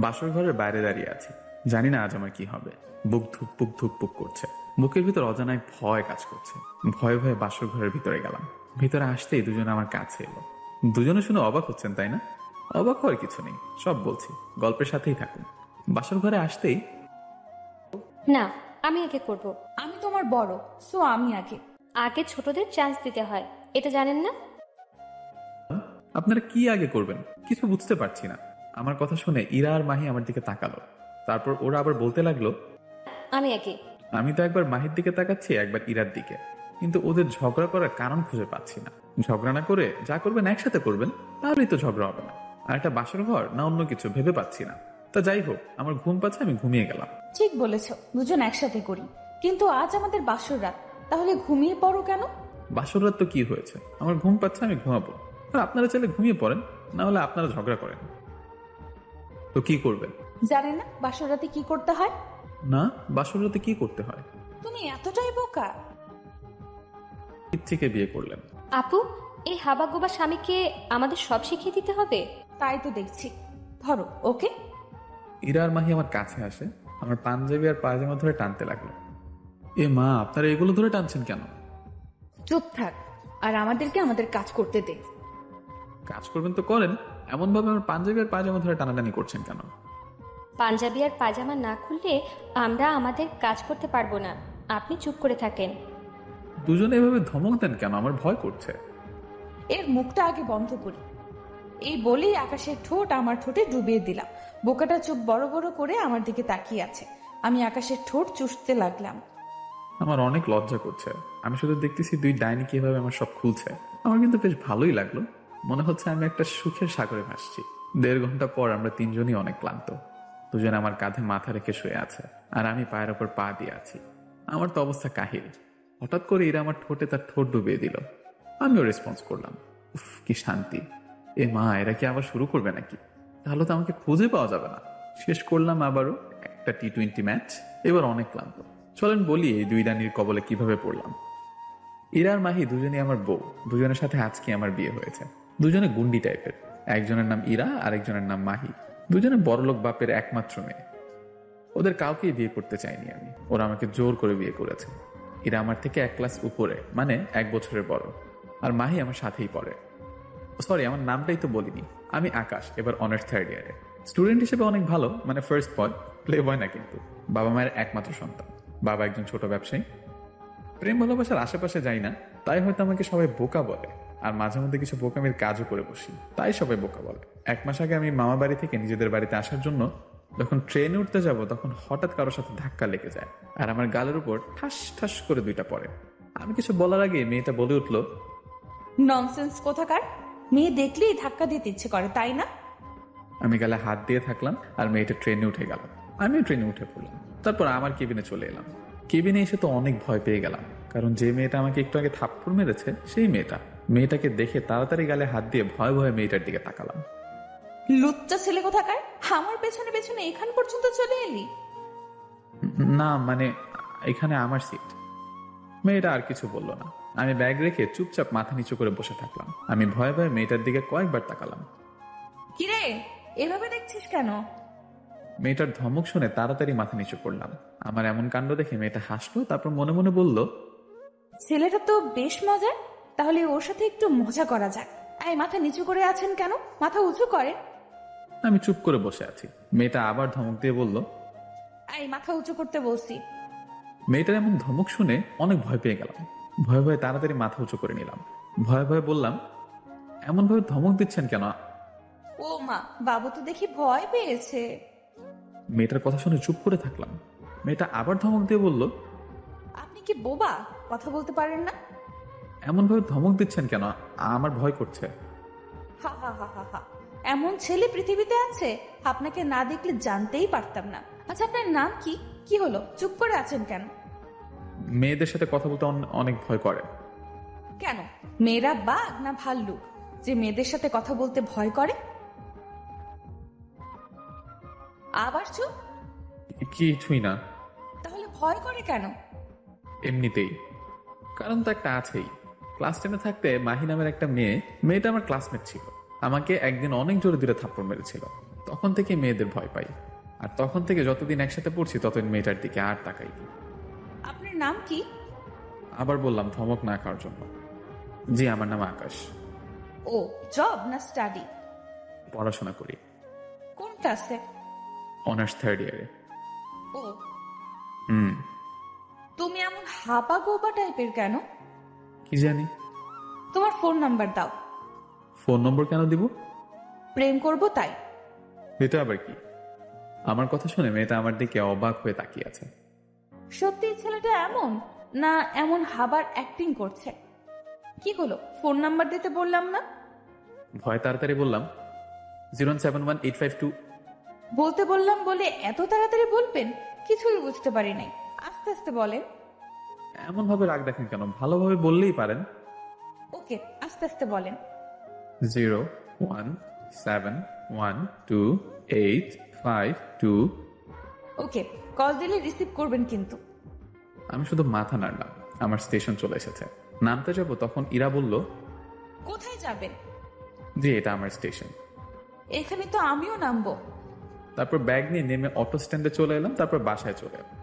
বাসর ঘরের বাইরে দাঁড়িয়ে আছি, জানি না আজ আমার কি হবে। বুক ধুকপুক ধুকপুক করছে, বুকের ভিতর অজানায় ভয় কাজ করছে। ভয়ে ভয়ে বাসর ঘরের ভিতরে গেলাম। ভিতরে আসতেই দুজনে আমার কাছে এলো। দুজনে শুনে অবাক হচ্ছেন তাই না? অবাক হওয়ার কিছু নেই, সব বলছি, গল্পের সাথেই থাকুন। বাসর ঘরে আসতেই না, আমি আগে করব। আমি তোমার বড়, সো আমি আগে। আগে ছোটদের চান্স দিতে হয়, এটা জানেন না? আপনারা কি আগে করবেন কিছু বুঝতে পারছি না। আমার কথা শুনে ইরা আর মাহি আমার দিকে তাকালো। তারপর ওরা আবার বলতে লাগলো, আমি আগে। আমি তো একবার মাহির দিকে তাকাচ্ছি, একবার ইরার দিকে, কিন্তু ওদের ঝগড়া করার কারণ খুঁজে পাচ্ছি না। ঝগড়া না করে যা করবেন একসাথে করবেন, তাহলেই তো ঝগড়া হবে না। আর একটা বাসর ঘর না অন্য কিছু ভেবে পাচ্ছি না। তা যাই হোক, আমার ঘুম পাচ্ছে, আমি ঘুমিয়ে গেলাম। ঠিক বলেছ, দুজন একসাথে করি, কিন্তু আজ আমাদের বাসর রাত, তাহলে ঘুমিয়ে পড়ো কেন? বাসর রাত তো কি হয়েছে, আমার ঘুম পাচ্ছে, আমি ঘুমাবো। আর আপনারা চাইলে ঘুমিয়ে পড়েন, না হলে আপনারা ঝগড়া করেন। তো কি করবেন? জানে না বাসর রাতে কি করতে হয়? না, বাসর রাতে কি করতে হয়? তুমি এতটাই বোকা? ইচ্ছেকে বিয়ে করলেন। আপু, এই হাবাগোবা স্বামীকে আমাদের সব শিখিয়ে দিতে হবে? তাই তো দেখছি। ধরো ওকে। ইরা আর মাহি আমার কাছে আসে, আমার পাঞ্জাবি আর পায়জামা ধরে টানতে লাগলো। এ মা, আপনারা এগুলো ধরে টানছেন কেন? চুপ থাক, আর আমাদেরকে আমাদের কাজ করতে দে। কাজ করবেন তো করেন, এমন ভাবে আমার পাঞ্জাবি আর পায়জামা ধরে টানাটানি করছেন কেন? পাঞ্জাবি আর পাজামা না খুললে আমরা আমাদের কাজ করতে পারবো না। আপনি চুপ করে থাকেন। দুজনে এভাবে ধমক দেন কেন? আমার ভয় করছে। এর মুখটা আগে বন্ধ করি। এই বলেই আকাশের ঠোঁট আমার ঠোঁটে ডুবিয়ে দিলাম। বোকাটা চোখ বড় বড় করে আমার দিকে তাকিয়ে আছে। আমি আকাশের ঠোঁট চুষতে লাগলাম। আমার অনেক লজ্জা করছে। আমি শুধু দেখতেছি দুই ডাইনি কিভাবে আমার সব খুলছে। আমার কিন্তু বেশ ভালোই লাগলো। মনে হচ্ছে আমি একটা সুখের সাগরে ভাসছি। 1.5 ঘন্টা পর আমরা তিনজনই অনেক ক্লান্ত। দুজনে আমার কাঁধে মাথা রেখে শুয়ে আছে, আর আমি পায়ের ওপর পা দিয়ে আছি। আমার তো অবস্থা কাহিল। হঠাৎ করে এরা আমার ঠোঁটে তার ঠোঁট ডুবিয়ে দিল। আমিও রেসপন্স করলাম। উফ, কি শান্তি। এ মা, এরা কি আবার শুরু করবে নাকি? তাহলে তো আমাকে খুঁজে পাওয়া যাবে না। শেষ করলাম আবারও একটা T20 ম্যাচ। এবার অনেক ক্লান্ত। চলেন বলি এই দুই রানীর কবলে কিভাবে পড়লাম। ইরা আর মাহি দুজনেই আমার বউ। দুজনের সাথে আজকে আমার বিয়ে হয়েছে। দুজনে গুন্ডি টাইপের। একজনের নাম ইরা, আরেকজনের নাম মাহি। দুজনে বড়লোক বাপের একমাত্র মেয়ে। ওদের কাউকেই বিয়ে করতে চাইনি আমি, ওরা আমাকে জোর করে বিয়ে করেছে। ইরা আমার থেকে 1 ক্লাস উপরে, মানে 1 বছরের বড়। আর মাহি আমার সাথেই পড়ে। সরি, আমার নামটাই তো বলিনি। আমি আকাশ, এবার অনার্স 3rd ইয়ারে। স্টুডেন্ট হিসেবে অনেক ভালো, মানে ফার্স্ট বয়, প্লে বয় না কিন্তু। বাবা মায়ের একমাত্র সন্তান। বাবা একজন ছোট ব্যবসায়ী। প্রেম ভালোবাসার আশেপাশে যাই না, তাই হয়তো আমাকে সবাই বোকা বলে। আর মাঝে মধ্যে কিছু বোকামির কাজও করে বসি, তাই সবাই বোকা বলে। 1 মাস আগে আমি মামা বাড়ি থেকে নিজেদের বাড়িতে আসার জন্য যখন ট্রেনে উঠতে যাব, তখন হঠাৎ কারোর সাথে ধাক্কা লেগে যায়, আর আমার গালের উপর ঠাস ঠাস করে 2টা পড়ে। আমি কিছু বলার আগে মেয়েটা বলে উঠলো, ননসেন্স কোথাকার! মেয়ে দেখলেই ধাক্কা দিতে ইচ্ছে করে, তাই না? আমি গালে হাত দিয়ে থাকলাম, আর মেয়েটা ট্রেনে উঠে গেল। আমিও ট্রেনে উঠে পড়লাম। তারপর আমার কেবিনে চলে এলাম। কেবিনে এসে তো অনেক ভয় পেয়ে গেলাম, কারণ যে মেয়েটা আমাকে একটু আগে থাপ্পড় মেরেছে সেই মেয়েটাকে দেখে তাড়াতাড়ি গালে হাত দিয়ে ভয়ে ভয়ে মেয়েটার দিকে তাকালাম। লুচ্চা ছেলে কোথাকার! আমার পেছনে পেছনে এখান পর্যন্ত চলে এলি? না মানে, এখানে আমার সিট। মেয়েটা আর কিছু বলল না। আমি ব্যাগ রেখে চুপচাপ মাথা নিচু করে বসে থাকলাম। আমি ভয়ে ভয়ে মেয়েটার দিকে কয়েকবার তাকালাম। কিরে, এভাবে দেখছিস কেন? মেয়েটার ধমক শুনে তাড়াতাড়ি মাথা নিচু করলাম। আমার এমন কাণ্ড দেখে মেয়েটা হাসলো, তারপর মনে মনে বলল, ছেলেটা তো বেশ মজার, তাহলে ওর সাথে একটু মজা করা যাক। এই মাথা নিচু করে আছেন কেন? মাথা উঁচু করে। আমি চুপ করে বসে আছি। মেয়েটা আবার ধমক দিয়ে বলল, এই মাথা উঁচু করতে বলছি। মেয়েটার এমন ধমক শুনে অনেক ভয় পেয়ে গেলাম। ভয়ে ভয়ে তাড়াতাড়ি মাথা উঁচু করে নিলাম। ভয়ে ভয়ে বললাম, এমন ভাবে ধমক দিচ্ছেন কেন? ও মা, বাবু তো দেখি ভয় পেয়েছে। মেয়েটার কথা শুনে চুপ করে থাকলাম। মেয়েটা আবার ধমক দিয়ে বলল, আপনি কি বোবা, কথা বলতে পারেন না? এমন ভাবে ধমক দিচ্ছেন কেন? আমার ভয় করছে। হা হা হা হা হা। এমন ছেলে পৃথিবীতে আছে, আপনাকে না দেখলে জানতেই পারতাম না। আচ্ছা, আপনার নাম কি? কি হলো, চুপ করে আছেন কেন? মেয়েদের সাথে কথা বলতে অনেক ভয় করে। কেন, মেয়েরা বাঘ না ভাল্লুক যে মেয়েদের সাথে কথা বলতে ভয় করে? আবার চুপ। কিছুই না। তাহলে ভয় করে কেন? এমনিতেই। কারণ তো একটা আছেই। ক্লাস 10-এ থাকতে মাহি নামের একটা মেয়েটা আমার ক্লাসমেট ছিল। আমাকে একদিন অনেক জোরে 2টা থাপ্পড় মেরেছিল। তখন থেকে মেয়েদের ভয় পাই। আর তখন থেকে যতদিন একসাথে পড়ছি ততদিন মেয়েটার দিকে আর তাকাই। আপনার নাম কি? আবার বললাম ধমক না খাওয়ার জন্য। জি, আমার নাম আকাশ। ও, জব না স্টাডি? পড়াশোনা করি। কোন ক্লাসে? অনার্স 3rd ইয়ারে। ও, হুম। তুমি এমন হাবা গোবা টাইপের কেন? কি জানি। তোমার ফোন নাম্বার দাও। ফোন নম্বর কেন দিব? প্রেম করব তাই। এটা আবার কি? আমার কথা শুনে মেয়েটা আমার দিকে অবাক হয়ে তাকিয়ে আছে। সত্যি ছেলেটা এমন, না এমন হাবার অ্যাক্টিং করছে? কি হলো, ফোন নাম্বার দিতে বললাম না? ভয় তাড়াতাড়ি বললাম 0711852। বলতে বললাম বলে এত তাড়াতাড়ি বলবেন? কিছুই বুঝতে পারি নাই, আস্তে আস্তে বলেন। এমন ভাবে রাগ দেখেন কেন? ভালোভাবে বললেই পারেন। ওকে, আস্তে আস্তে বলেন। 017128552। ওকে, কল দিলে রিসিভ করবেন কিন্তু। আমি শুধু মাথা নাড়লাম। আমার স্টেশন চলে এসেছে। নামতে যাব তখন ইরা বলল, কোথায় যাবেন? জি এটা আমার স্টেশন। এখানে তো আমিও নামবো। তারপর ব্যাগ নিয়ে নেমে অটো স্ট্যান্ডে চলে এলাম, তারপর বাসায় চলে এলাম।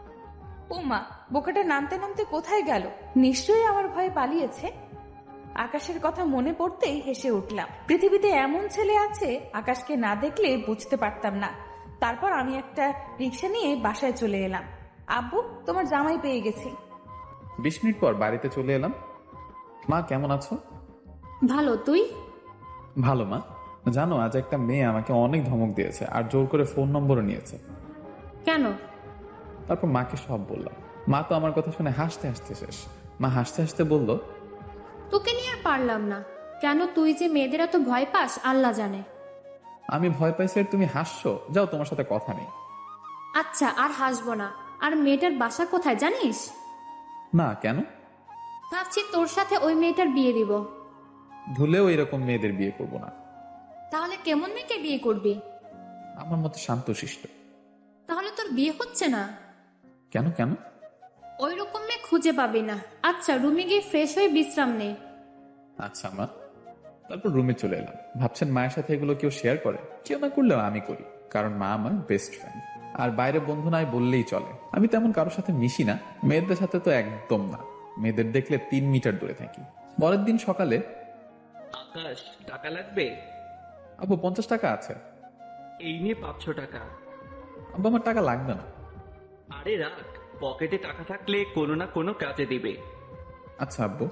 ও মা, বোকাটা নামতে নামতে কোথায় গেল? নিশ্চয়ই আমার ভয়ে পালিয়েছে। আকাশের কথা মনে পড়তেই হেসে উঠলাম। পৃথিবীতে এমন ছেলে আছে, আকাশকে না দেখলে বুঝতে পারতাম না। তারপর আমি একটা রিক্সা নিয়ে বাসায় চলে এলাম। আব্বু, তোমার জামাই পেয়ে গেছি। 20 মিনিট পর বাড়িতে চলে এলাম। মা কেমন আছো? ভালো, তুই? ভালো মা। জানো আজ একটা মেয়ে আমাকে অনেক ধমক দিয়েছে আর জোর করে ফোন নম্বরও নিয়েছে। কেন? তারপর মাকে সব বললাম। মা তো আমার কথা শুনে হাসতে হাসতে শেষ। মা হাসতে হাসতে বলল, তোকে নিয়ে আর পারলাম না। কেন তুই যে মেয়েদের এত ভয় পাস আল্লাহ জানে। আমি ভয় পাইছি আর তুমি হাসছো? যাও, তোমার সাথে কথা নেই। আচ্ছা, আর হাসবো না। আর মেয়েটার বাসা কোথায় জানিস? না, কেন? ভাবছি তোর সাথে ওই মেয়েটার বিয়ে দিব। ভুলেও এরকম মেয়েদের বিয়ে করব না। তাহলে কেমন মেয়েকে বিয়ে করবি? আমার মতো শান্তশিষ্ট। তাহলে তোর বিয়ে হচ্ছে না? কেন কেন? ওই রকম মেয়ে খুঁজে পাবি না। আচ্ছা, রুমে গিয়ে ফ্রেশ হয়ে বিশ্রাম নে। আচ্ছা মা। তারপর রুমে চলে এলাম। ভাবছেন মায়ের সাথে এগুলো কেউ শেয়ার করে? কেউ না করলেও আমি করি, কারণ মা আমার বেস্ট ফ্রেন্ড। আর বাইরে বন্ধু নাই বললেই চলে। আমি তেমন কারোর সাথে মিশি না, মেয়েদের সাথে তো একদম না। মেয়েদের দেখলে 3 মিটার দূরে থাকি। পরের দিন সকালে, আকাশ, টাকা লাগবে? আব্বু 50 টাকা আছে। এই নিয়ে 500 টাকা। আব্বু আমার টাকা লাগবে না। আরে রাখ, পকেটে টাকা থাকলে কোনো না কোনো কাজে দিবে। আচ্ছা আব্বু।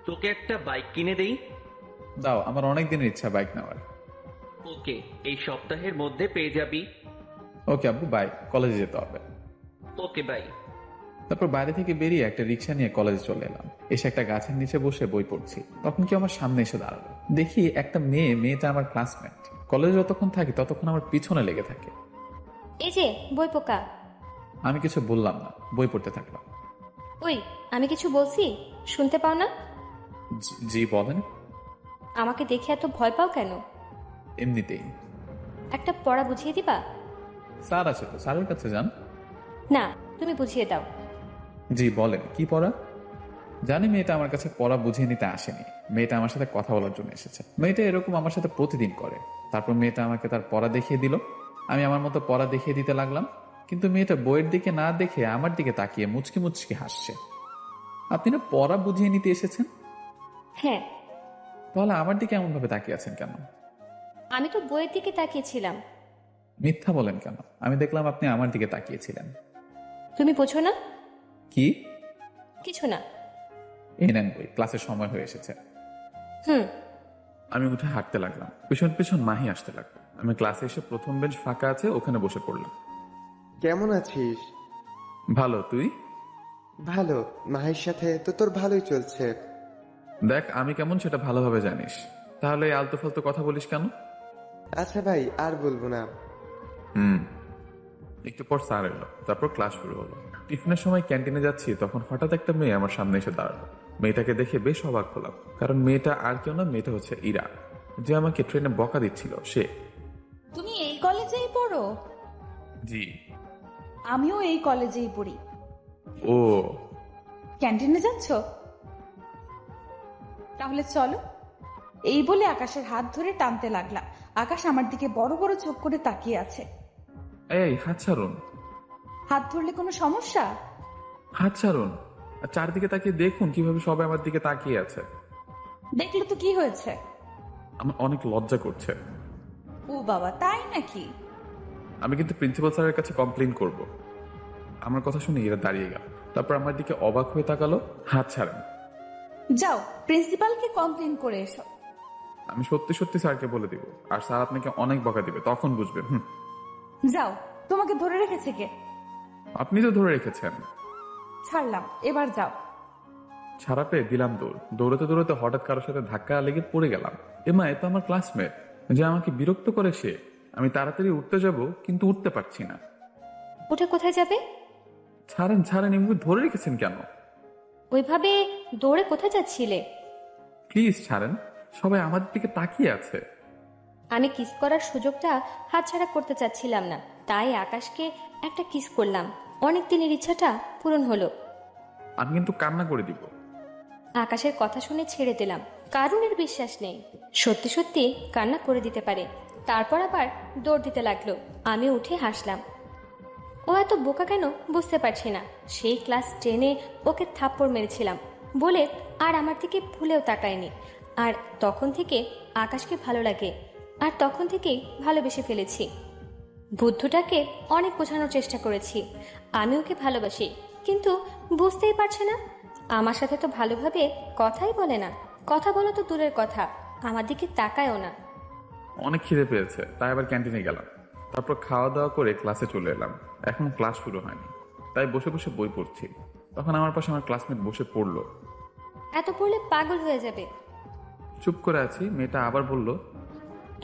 তোকে একটা বাইক কিনে দেই। দাও, আমার অনেক দিনের ইচ্ছা বাইক নেওয়ার। ওকে, এই সপ্তাহের মধ্যে পেয়ে যাবি। ওকে আব্বু, বাই। কলেজে যেতে হবে। Okay bye. তারপর বাইরে থেকে বেরিয়ে একটা রিক্সা নিয়ে কলেজে চলে এলাম। এসে একটা গাছের নিচে বসে বই পড়ছি। তখন কি আমার সামনে এসে দাঁড়ালো। দেখি একটা মেয়েটা আমার ক্লাসমেট। কলেজে যতক্ষণ থাকি ততক্ষণ আমার পিছনে লেগে থাকে। এই যে বই পোকা। আমি কিছু বললাম না, বই পড়তে থাকলাম। ওই, আমি কিছু বলছি, শুনতে পাও না? জি বলেন। আমাকে দেখে এত ভয় পাও কেন? এমনিতেই। একটা পড়া বুঝিয়ে দিবা? স্যার আছে তো, স্যারের কাছে যান। না, তুমি বুঝিয়ে দাও। জি বলেন, কি পড়া? জানি মেয়েটা আমার কাছে পড়া বুঝিয়ে নিতে আসেনি। মেয়েটা আমার সাথে কথা বলার জন্য এসেছে। মেয়েটা এরকম আমার সাথে প্রতিদিন করে। তারপর মেয়েটা আমাকে তার পড়া দেখিয়ে দিল। আমি আমার মতো পড়া দেখিয়ে দিতে লাগলাম। কিন্তু মেয়েটা বইয়ের দিকে না দেখে আমার দিকে তাকিয়ে মুচকি মুচকি হাসছে। আপনি না পড়া বুঝিয়ে নিতে এসেছেন? হ্যাঁ। তাহলে আমার দিকে এমন ভাবে তাকিয়ে আছেন কেন? আমি তো বইয়ের দিকে তাকিয়েছিলাম। মিথ্যা বলেন কেন? আমি দেখলাম আপনি আমার দিকে তাকিয়েছিলেন। তুমি বোঝো না? কি? কিছু না। এই নেন বই, ক্লাসের সময় হয়ে এসেছে। হুম। আমি উঠে হাঁটতে লাগলাম। পিছন পিছন মাহি আসতে লাগলো। আমি ক্লাসে এসে প্রথম বেঞ্চ ফাঁকা আছে, ওখানে বসে পড়লাম। কেমন আছিস? ভালো, তুই? ভালো। মাহির সাথে তো তোর ভালোই চলছে। দেখ, আমি কেমন সেটা ভালোভাবে জানিস। তাহলে এই আলতু ফালতু কথা বলিস কেন? আচ্ছা ভাই, আর বলবো না। একটু পর স্যার এলো। তারপর ক্লাস শুরু হলো। টিফিনের সময় ক্যান্টিনে যাচ্ছি, তখন হঠাৎ একটা মেয়ে আমার সামনে এসে দাঁড়ালো। মেয়েটাকে দেখে বেশ অবাক হলাম, কারণ মেয়েটা আর কেউ না, মেয়েটা হচ্ছে ইরা, যে আমাকে ট্রেনে বকা দিচ্ছিল সে। তুমি এই কলেজেই পড়ো? জি। আমিও এই কলেজেই পড়ি। ও। ক্যান্টিনে যাচ্ছ? তাহলে চলো। এই বলে আকাশের হাত ধরে টানতে লাগলাম। আকাশ আমার দিকে বড় বড় চোখ করে তাকিয়ে আছে। এই হাত ছাড়ুন, হাত ধরলে কোনো সমস্যা? হাত ছাড়ুন। আর চারদিকে তাকিয়ে দেখুন কিভাবে সবাই আমার দিকে তাকিয়ে আছে। দেখলে তো কি হয়েছে? আমার অনেক লজ্জা করছে। ও বাবা, তাই নাকি? আমি কিন্তু প্রিন্সিপাল স্যারের কাছে কমপ্লেন করব। আমার কথা শুনে এরা দাঁড়িয়ে গেল, তারপর আমার দিকে অবাক হয়ে তাকালো। হাত ছাড়েন। যাও প্রিন্সিপালকে কমপ্লেন করে এসো। আমি সত্যি সত্যি স্যারকে বলে দিব, আর স্যার আপনাকে অনেক বকা দিবে, তখন বুঝবেন। যাও, তোমাকে ধরে রেখেছে কে? আপনি তো ধরে রেখেছেন। ছাড়লাম, এবার যাও। ছাড়া পেয়ে দিলাম দৌড়। দৌড়াতে দৌড়াতে হঠাৎ কারোর সাথে ধাক্কা লেগে পড়ে গেলাম। এমা, এ তো আমার ক্লাসমেট, যে আমাকে বিরক্ত করে সে। আমি তাড়াতাড়ি উঠতে যাব, কিন্তু উঠতে পারছি না। ওটা কোথায় যাবে? ছাড়েন ছাড়েন, এমনি ধরে রেখেছেন কেন? ওইভাবে দৌড়ে কোথায় যাচ্ছিলে? প্লিজ ছাড়েন, সবাই আমাদের দিকে তাকিয়ে আছে। আমি কিস করার সুযোগটা হাতছাড়া করতে চাচ্ছিলাম না, তাই আকাশকে একটা কিস করলাম। অনেক দিনের ইচ্ছাটা পূরণ হলো। আমি কিন্তু কান্না করে দিব। আকাশের কথা শুনে ছেড়ে দিলাম, কারণ এর বিশ্বাস নেই সত্যি সত্যি কান্না করে দিতে পারে। তারপর আবার দৌড় দিতে লাগলো। আমি উঠে হাসলাম। ও এত বোকা কেন বুঝতে পারছি না। সেই ক্লাস 10-এ ওকে থাপ্পড় মেরেছিলাম বলে আর আমার দিকে ভুলেও তাকায়নি। আর তখন থেকে আকাশকে ভালো লাগে, আর তখন থেকেই ভালোবেসে ফেলেছি। বুদ্ধটাকে অনেক বোঝানোর চেষ্টা করেছি আমি ওকে ভালোবাসি, কিন্তু বুঝতেই পারছে না। আমার সাথে তো ভালোভাবে কথাই বলে না। কথা বলা তো দূরের কথা, আমার দিকে তাকায়ও না। অনেক খিদে পেয়েছে, তাই আবার ক্যান্টিনে গেলাম। তারপর খাওয়া দাওয়া করে ক্লাসে চলে এলাম। এখন ক্লাস শুরু হয়নি, তাই বসে বসে বই পড়ছি। তখন আমার পাশে আমার ক্লাসমেট বসে পড়লো। এত পড়লে পাগল হয়ে যাবে। চুপ করে আছি, মেয়েটা আবার বলল,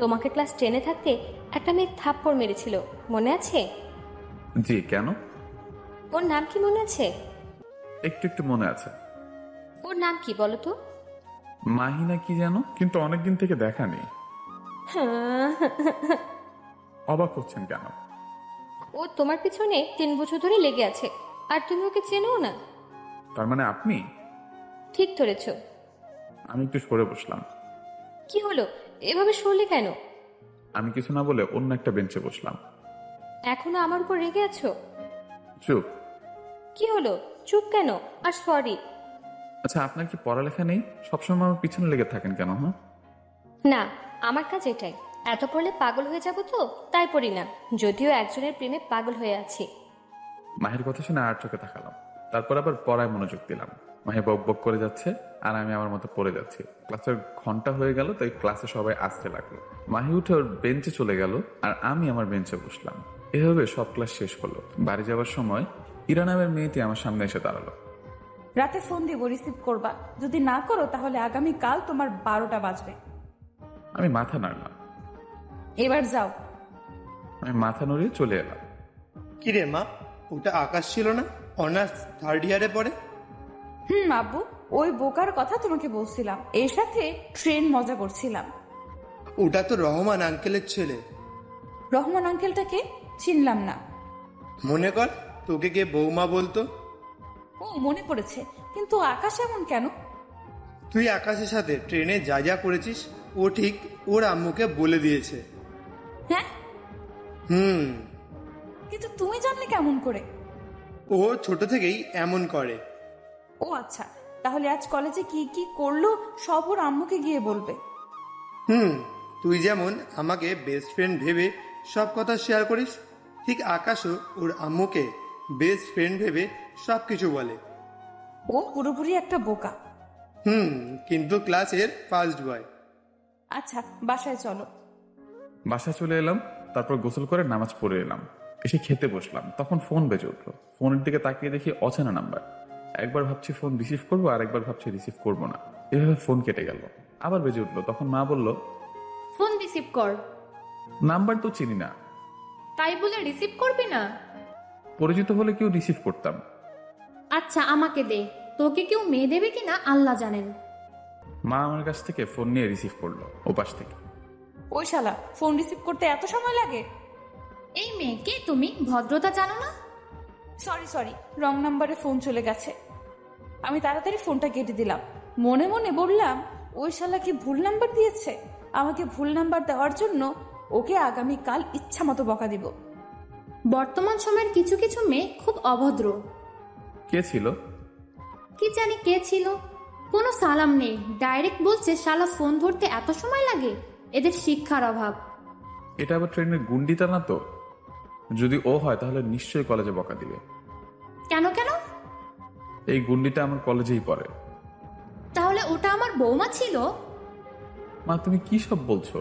তোমাকে ক্লাস 10-এ থাকতে একটা মেয়ে থাপ্পড় মেরেছিল, মনে আছে? জি, কেন? ওর নাম কি মনে আছে? একটু একটু মনে আছে। ওর নাম কি বলো তো? মাহিনা কি যেন, কিন্তু অনেকদিন থেকে দেখা নেই। অবাক হচ্ছেন কেন? ও তোমার পিছনে 3 বছর ধরে লেগে আছে, আর তুমি ওকে চেনোও না? তার মানে আপনি? ঠিক ধরেছ। আমি একটু সরে বসলাম। কি হলো, এভাবে সরলে কেন? আমি কিছু না বলে অন্য একটা বেঞ্চে বসলাম। এখনো আমার উপর রেগে আছো? চুপ। কি হলো, চুপ কেন? আর সরি। আচ্ছা, আপনার কি পড়ালেখা নেই? সবসময় আমার পিছনে লেগে থাকেন কেন? হ্যাঁ, না, আমার কাজ এটাই। এত পড়লে পাগল হয়ে যাব তো তাই পড়ি না, যদিও একজনের প্রেমে পাগল হয়ে আছি। মাহির কথা শুনে আর চোখে তাকালাম। তারপর আবার পড়ায় মনোযোগ দিলাম। মাহি বক বক করে যাচ্ছে, আর আমি আমার মতো পড়ে যাচ্ছি। ক্লাসের ঘন্টা হয়ে গেল, তাই ক্লাসে সবাই আসতে লাগলো। মাহি উঠে ওর বেঞ্চে চলে গেল, আর আমি আমার বেঞ্চে বসলাম। এভাবে সব ক্লাস শেষ হলো। বাড়ি যাওয়ার সময় ইরা নামের মেয়েটি আমার সামনে এসে দাঁড়ালো। রাতে ফোন দিব, রিসিভ করবা। যদি না করো তাহলে আগামীকাল তোমার 12টা বাজবে। আমি মাথা নাড়লাম। এবার যাও। আমি মাথা নড়িয়ে চলে এলাম। কিরে মা, ওটা আকাশ ছিল না? অনার্স 3rd ইয়ারে পড়ে। আব্বু, ওই বোকার কথা তোমাকে বলছিলাম। এর সাথে ট্রেন মজা করছিলাম। ওটা তো রহমান আঙ্কেলের ছেলে। রহমান আঙ্কেলটাকে চিনলাম না। মনে কর তোকে কে বৌমা বলতো। ও মনে পড়েছে, কিন্তু আকাশ এমন কেন? তুই আকাশের সাথে ট্রেনে যা যা করেছিস ও ঠিক ওর আম্মুকে বলে দিয়েছে। হ্যাঁ, কিন্তু তুমি জানলে কেমন করে? ও ছোট থেকেই এমন করে। ও আচ্ছা, তাহলে আজ কলেজে কি কি করলো সব ওর আম্মুকে গিয়ে বলবে। তুই যেমন আমাকে বেস্ট ফ্রেন্ড ভেবে সব কথা শেয়ার করিস, ঠিক আকাশও ওর আম্মুকে বেস্ট ফ্রেন্ড ভেবে সব কিছু বলে। ও পুরোপুরি একটা বোকা। কিন্তু ক্লাসের ফার্স্ট বয়। আচ্ছা, বাসায় চলো। বাসায় চলে এলাম, তারপর গোসল করে নামাজ পড়ে এলাম। এসে খেতে বসলাম, তখন ফোন বেজে উঠলো। ফোনের দিকে তাকিয়ে দেখি অচেনা নাম্বার। একবার ভাবছি ফোন রিসিভ করবো, আর একবার ভাবছি রিসিভ করবো না। এভাবে ফোন কেটে গেল। আবার বেজে উঠলো, তখন মা বলল, ফোন রিসিভ কর। নাম্বার তো চিনি না। তাই বলে রিসিভ করবি না? পরিচিত হলে কেউ রিসিভ করতাম। আচ্ছা, আমাকে দে। তোকে কেউ মেয়ে দেবে কিনা আল্লাহ জানেন। মা আমার কাছ থেকে ফোন নিয়ে রিসিভ করলো ওপাশ থেকে। ওই শালা, ফোন রিসিভ করতে এত সময় লাগে? এই মেয়ে, কে তুমি? ভদ্রতা জানো না? সরি, রং নাম্বারে ফোন চলে গেছে। আমি তাড়াতাড়ি ফোনটা কেটে দিলাম। মনে মনে বললাম, ওই শালা কি ভুল নাম্বার দিয়েছে। আমাকে ভুল নাম্বার দেওয়ার জন্য ওকে আগামীকাল ইচ্ছা মতো বকা দিব। বর্তমান সময়ের কিছু কিছু মেয়ে খুব অভদ্র। কে ছিল? কি জানি কে ছিল, কোনো সালাম নেই, ডাইরেক্ট বলছে শালা ফোন ধরতে এত সময় লাগে, এদের শিক্ষার অভাব। এটা আবার ট্রেনের গুন্ডিটা না তো? যদি ও হয় তাহলে নিশ্চয়ই কলেজে বকা দিবে। কেন কেন? এই গুন্ডিটা আমার কলেজেই পড়ে। তাহলে ওটা আমার বৌমা ছিল? মা তুমি কি সব বলছো?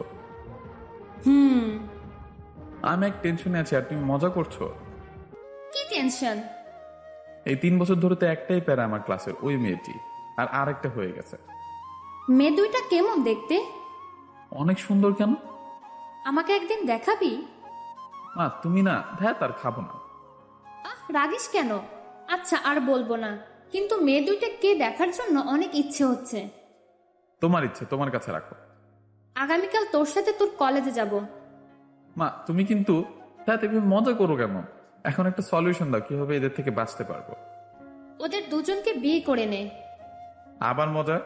আমি এক টেনশনে আছি আর তুমি মজা করছো। কি টেনশন? এই 3 বছর ধরে তো একটাই প্যারা আমার ক্লাসের, ওই মেয়েটি, আর আরেকটা হয়ে গেছে। মেয়ে দুইটা কেমন দেখতে? অনেক সুন্দর। কেন? আমাকে একদিন দেখাবি? মা তুমি না, হ্যাঁ তার খাবো না। রাগিস কেন? আচ্ছা আর বলবো না, কিন্তু মেয়ে দুইটা কে দেখার জন্য অনেক ইচ্ছে হচ্ছে। তোমার ইচ্ছে তোমার কাছে রাখো। আগামীকাল তোর সাথে তোর কলেজে যাব। মা তুমি কিন্তু হ্যাঁ তুমি মজা করো কেন? এখন একটা সলিউশন দাও, কিভাবে এদের থেকে বাঁচতে পারবো। ওদের দুজনকে বিয়ে করে নে। আবার মজা?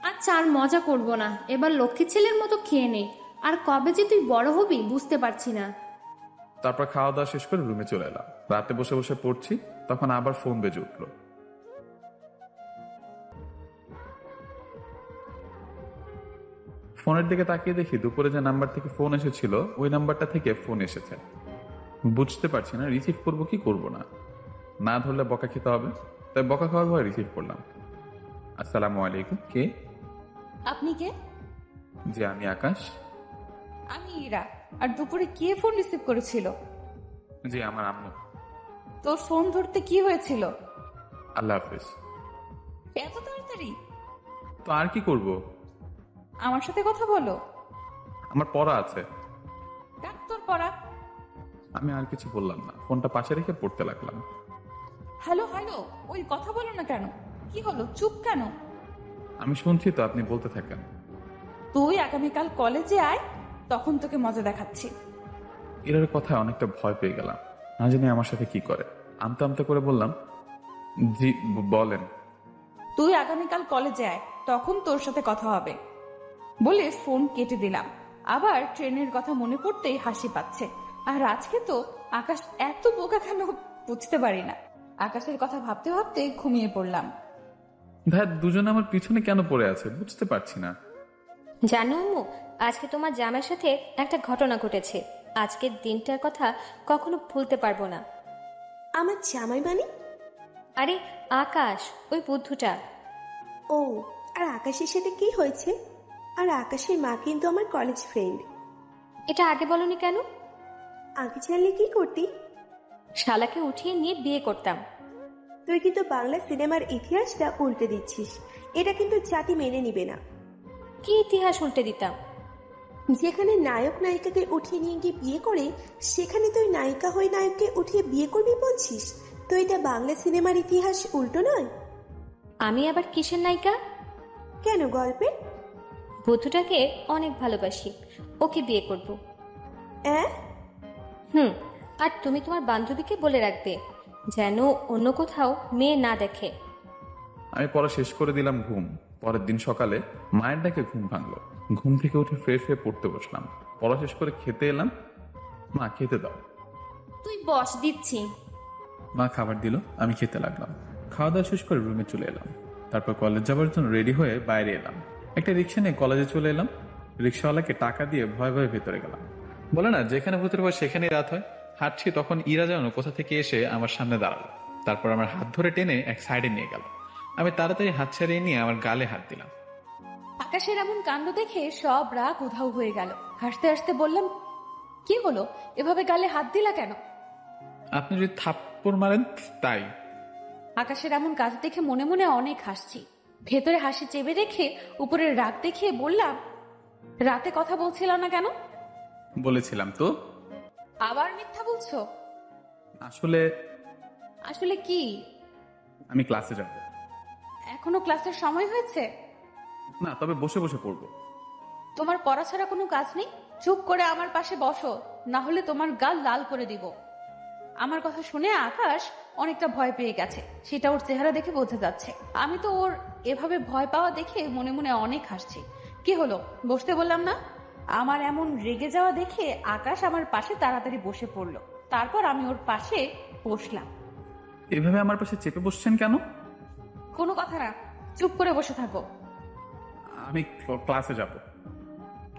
আচ্ছা আর মজা করব না, এবার লক্ষ্মী ছেলের মতো খেয়ে নে। আর কবে যে তুই বড় হবি বুঝতে পারছি না। তারপর খাওয়া দাওয়া শেষ করে রুমে চলে এলাম। রাতে বসে বসে পড়ছি, তখন আবার ফোন বেজে উঠলো। ফোনের দিকে তাকিয়ে দেখি দুপুরে যে নাম্বার থেকে ফোন এসেছিল ওই নাম্বারটা থেকে ফোন এসেছে। বুঝতে পারছি না রিসিভ করব কি করব না। না ধরলে বকা খেতে হবে, তাই বকা খাওয়ার ভয় রিসিভ করলাম। আসসালামু আলাইকুম। কে? আপনি কে? জি আমি আকাশ। আমি ইরা। আর দুপুরে কে ফোন রিসিভ করেছিল? জি আমার আম্মু। তোর ফোন ধরতে কি হয়েছিল? আল্লাহ হাফিজ। এত তাড়াতাড়ি? তো আর কি করব? আমার সাথে কথা বলো। আমার পড়া আছে। ডাক তোর পড়া। আমি আর কিছু বললাম না, ফোনটা পাশে রেখে পড়তে লাগলাম। হ্যালো হ্যালো, ওই কথা বলো না কেন? কি হলো, চুপ কেন? আমি শুনছি তো, আপনি বলতে থাকেন। তুই আগামীকাল কলেজে আয়, তখন তোকে মজা দেখাচ্ছি। এর কথায় অনেকটা ভয় পেয়ে গেলাম, না জানি আমার সাথে কি করে। আমতে আমতে করে বললাম, জি বলেন। তুই আগামীকাল কলেজে আয়, তখন তোর সাথে কথা হবে বলে ফোন কেটে দিলাম। আবার ট্রেনের কথা মনে পড়তেই হাসি পাচ্ছে। আর আজকে তো আকাশ এত বোকা কেন বুঝতে পারি না। আকাশের কথা ভাবতে ভাবতে ঘুমিয়ে পড়লাম। ভাই দুজনে আমার পিছনে কেন পড়ে আছে বুঝতে পারছি না। জানো আম্মু, আজকে তোমার জামাইয়ের সাথে একটা ঘটনা ঘটেছে। আজকের দিনটার কথা কখনো ভুলতে পারবো না। আমার জামাই মানে? আরে আকাশ, ওই বুদ্ধুটা। ও, আর আকাশের সাথে কি হয়েছে? আর আকাশের মা কিন্তু আমার কলেজ ফ্রেন্ড। এটা আগে বলনি কেন? আগে জানলে কি করতি? শালাকে উঠিয়ে নিয়ে বিয়ে করতাম। তুই কিন্তু বাংলা সিনেমার ইতিহাসটা উল্টে দিচ্ছিস। এটা কিন্তু জাতি মেনে নিবে না। কি ইতিহাস উল্টে দিতাম? যেখানে নায়ক নায়িকাকে উঠিয়ে নিয়ে গিয়ে বিয়ে করে, সেখানে তুই নায়িকা হয়ে নায়ককে উঠিয়ে বিয়ে করবি বলছিস? তো এটা বাংলা সিনেমার ইতিহাস উল্টো নয়? আমি আবার কিসের নায়িকা? কেন, গল্পে? বুদ্ধুটাকে অনেক ভালোবাসি, ওকে বিয়ে করব। অ্যাঁ? আর তুমি তোমার বান্ধবীকে বলে রাখবে যেন অন্য কোথাও মেয়ে না দেখে। আমি পড়া শেষ করে দিলাম ঘুম। পরের দিন সকালে মায়ের ডাকে ঘুম ভাঙলো। ঘুম থেকে উঠে ফ্রেশ হয়ে পড়তে বসলাম। পড়া শেষ করে খেতে এলাম। মা খেতে দাও। তুই বস, দিচ্ছি। মা খাবার দিল, আমি খেতে লাগলাম। খাওয়া দাওয়া শেষ করে রুমে চলে এলাম। তারপর কলেজ যাওয়ার জন্য রেডি হয়ে বাইরে এলাম। একটা রিক্সা নিয়ে কলেজে চলে এলাম। রিক্সাওয়ালাকে টাকা দিয়ে ভয়ে ভয়ে ভেতরে গেলাম। বলে না যেখানে ভেতরে হয় সেখানেই রাত হয়। হাঁটছি, তখন ইরা যেন কোথা থেকে এসে আমার সামনে দাঁড়ালো। তারপর আমার হাত ধরে টেনে এক সাইডে নিয়ে গেল। আমি তাড়াতাড়ি হাত ছাড়িয়ে নিয়ে আমার গালে হাত দিলাম। আকাশের এমন কাণ্ড দেখে সব রাগ উধাও হয়ে গেল। হাসতে হাসতে বললাম, কি হলো, এভাবে গালে হাত দিলা কেন? আপনি যদি থাপ্পড় মারেন তাই। আকাশের এমন কাজ দেখে মনে মনে অনেক হাসছি। ভেতরে হাসি চেপে রেখে উপরের রাগ দেখিয়ে বললাম, রাতে কথা বলছিল না কেন? বলেছিলাম তো। আবার মিথ্যা বলছো? আসলে কি? আমি ক্লাসে যাব। এখনো ক্লাসের সময় হয়েছে? না, তবে বসে বসে পড়বো। তোমার পড়া ছাড়া কোনো কাজ নেই? চুপ করে আমার পাশে বসো, না হলে তোমার গাল লাল করে দিব। আমার কথা শুনে আকাশ অনেকটা ভয় পেয়ে গেছে, সেটা ওর চেহারা দেখে বোঝা যাচ্ছে। আমি তো ওর এভাবে ভয় পাওয়া দেখে মনে মনে অনেক হাসছি, কি হলো, বসতে বললাম না? আমার এমন রেগে যাওয়া দেখে আকাশ আমার পাশে তাড়াতাড়ি বসে পড়লো। তারপর আমি ওর পাশে বসলাম। এভাবে আমার পাশে চেপে বসছেন কেন? কোনো কথা না, চুপ করে বসে থাকো। আমি ক্লাসে যাব।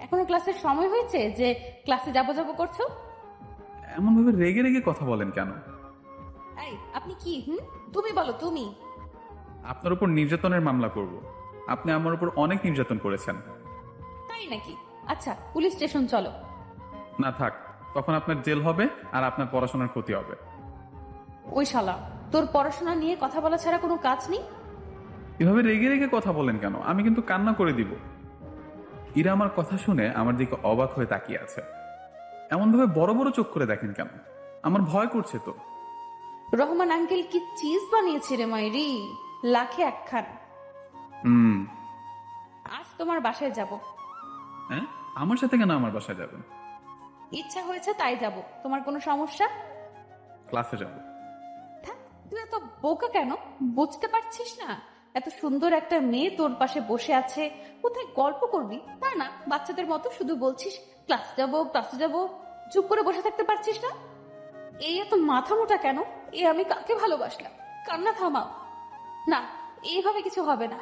এখনো ক্লাসের সময় হয়েছে যে ক্লাসে যাবো যাবো করছো? এমন ভাবে রেগে রেগে কথা বলেন কেন? এই আপনি কি তুমি বলো তুমি। আপনার উপর নির্যাতনের মামলা করব। আপনি আমার উপর অনেক নির্যাতন করেছেন। তাই নাকি? আচ্ছা, পুলিশ স্টেশন চলো। না থাক, তখন আপনার জেল হবে আর আপনার পড়াশোনার ক্ষতি হবে। ওই শালা, তোর পড়াশোনা নিয়ে কথা বলা ছাড়া কোনো কাজ নেই? এভাবে রেগে রেগে কথা বলেন কেন? আমি কিন্তু কান্না করে দিব। ইরা আমার কথা শুনে আমার দিকে অবাক হয়ে তাকিয়ে আছে। এমন ভাবে বড় বড় চোখ করে দেখেন কেন? আমার ভয় করছে তো। রহমান আঙ্কেল কি চিজ বানিয়েছে রে মাইরি, লাখে একখান। আজ তোমার বাসায় যাব। হ্যাঁ, আমার সাথে কেন আমার বাসায় যাবেন? ইচ্ছা হয়েছে তাই যাব, তোমার কোনো সমস্যা? ক্লাসে যাব। থাক, তুই এত বোকা কেন, বুঝতে পারছিস না? এত সুন্দর একটা মেয়ে তোর পাশে বসে আছে, কোথায় গল্প করবি তা না, বাচ্চাদের মতো শুধু বলছিস ক্লাসে যাব ক্লাসে যাব। চুপ করে বসে থাকতে পারছিস না? এই এত মাথা মোটা কেন? আমি কাকে ভালোবাসলাম? কান্না থামাও। না, এইভাবে কিছু হবে না,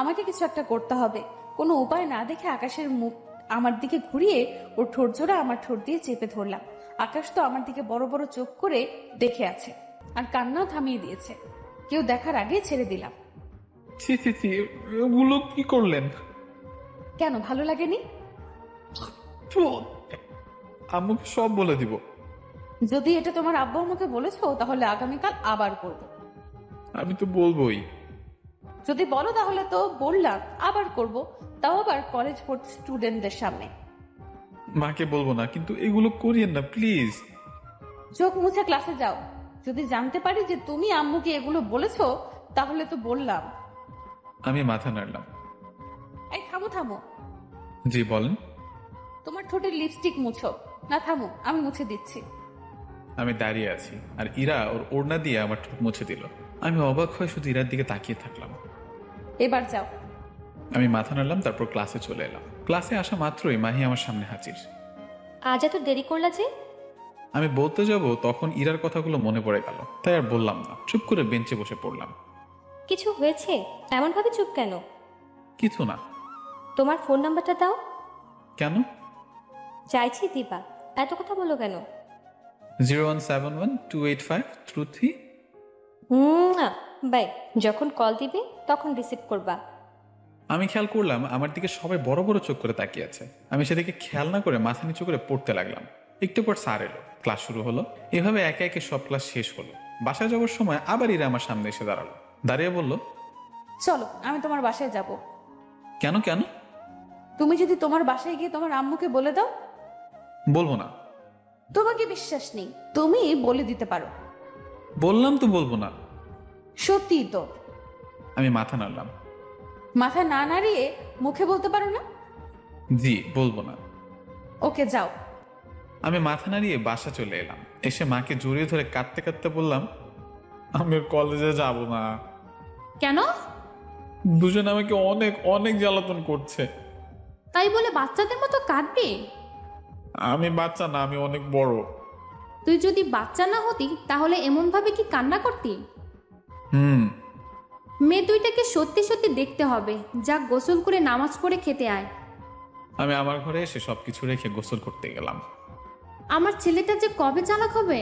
আমাকে কিছু একটা করতে হবে। কোনো উপায় না দেখে আকাশের মুখ আমার দিকে ঘুরিয়ে ওর ঠোঁট জোড়া আমার ঠোঁট দিয়ে চেপে ধরলাম। আকাশ তো আমার দিকে বড় বড় চোখ করে দেখে আছে আর কান্নাও থামিয়ে দিয়েছে। কেউ দেখার আগেই ছেড়ে দিলাম। ছি ছি ছি, এগুলো কি করলেন? কেন, ভালো লাগেনি? আম্মুকে সব বলে দিব। যদি এটা তোমার আব্বু আমাকে বলেছো তাহলে আগামীকাল আবার করব। আমি তো বলবোই। যদি বলো তাহলে তো বললাম আবার করব, তাও আবার কলেজ ভর্তি স্টুডেন্টদের সামনে। মাকে বলবো না, কিন্তু এগুলো করিয়েন না প্লিজ। চোখ মুছে ক্লাসে যাও। যদি জানতে পারি যে তুমি আম্মুকে এগুলো বলেছো তাহলে তো বললাম। আমি মাথা নাড়লাম। এই থামো থামো। জি বলেন। তোমার ঠোঁটের লিপস্টিক মুছো। না থামো, আমি মুছে দিচ্ছি। আমি দাঁড়িয়ে আছি আর ইরা ওর ওড়না দিয়ে আমার ঠোঁট মুছে দিল। আমি অবাক হয়ে শুধু ইরার দিকে তাকিয়ে থাকলাম। এবার যাও। আমি মাথা নাড়লাম, তারপর ক্লাসে চলে এলাম। ক্লাসে আসা মাত্রই মাহি আমার সামনে হাজির। আজ এত দেরি করলা যে? আমি বলতে যাব তখন ইরার কথাগুলো মনে পড়ে গেল, তাই আর বললাম না। চুপ করে বেঞ্চে বসে পড়লাম। কিছু হয়েছে? এমন ভাবে চুপ কেন? কিছু না। তোমার ফোন নাম্বারটা দাও। কেন? চাইছি দিবা, এত কথা বলো কেন? 017128533। বাই, যখন কল দিবে তখন রিসিভ করবা। আমি খেয়াল করলাম আমার দিকে সবাই বড় বড় চোখ করে তাকিয়ে আছে। আমি সেদিকে খেয়াল না করে মাথা নিচু করে পড়তে লাগলাম। একটু পর স্যার এলো, ক্লাস শুরু হলো। এভাবে একে একে সব ক্লাস শেষ হলো। বাসায় যাওয়ার সময় আবার ইরা আমার সামনে এসে দাঁড়ালো। দাঁড়িয়ে বলল, চলো আমি তোমার বাসায় যাব। কেন কেন? তুমি যদি তোমার বাসায় গিয়ে তোমার আম্মুকে বলে দাও। বলবো না। তোমাকে বিশ্বাস নেই, তুমি বলে দিতে পারো। বললাম তো বলবো না। সত্যি তো। আমি মাথা নাড়লাম। মাথা না নাড়িয়ে মুখে বলতে পারো না? জি বলবো না। ওকে যাও। আমি মাথা নাড়িয়ে বাসা চলে এলাম। এসে মাকে জড়িয়ে ধরে কাঁদতে কাঁদতে বললাম, আমি কলেজে যাব না। কেন? দুজন আমাকে অনেক অনেক জ্বালাতন করছে। তাই বলে বাচ্চাদের মতো কাঁদবে? আমি বাচ্চা না, আমি অনেক বড়। তুই যদি বাচ্চা না হতি তাহলে এমন ভাবে কি কান্না করতি? মেয়ে দুইটাকে সত্যি সত্যি দেখতে হবে। যা গোসল করে নামাজ পড়ে খেতে আয়। আমি আমার ঘরে এসে সবকিছু রেখে গোসল করতে গেলাম। আমার ছেলেটা যে কবে চালাক হবে।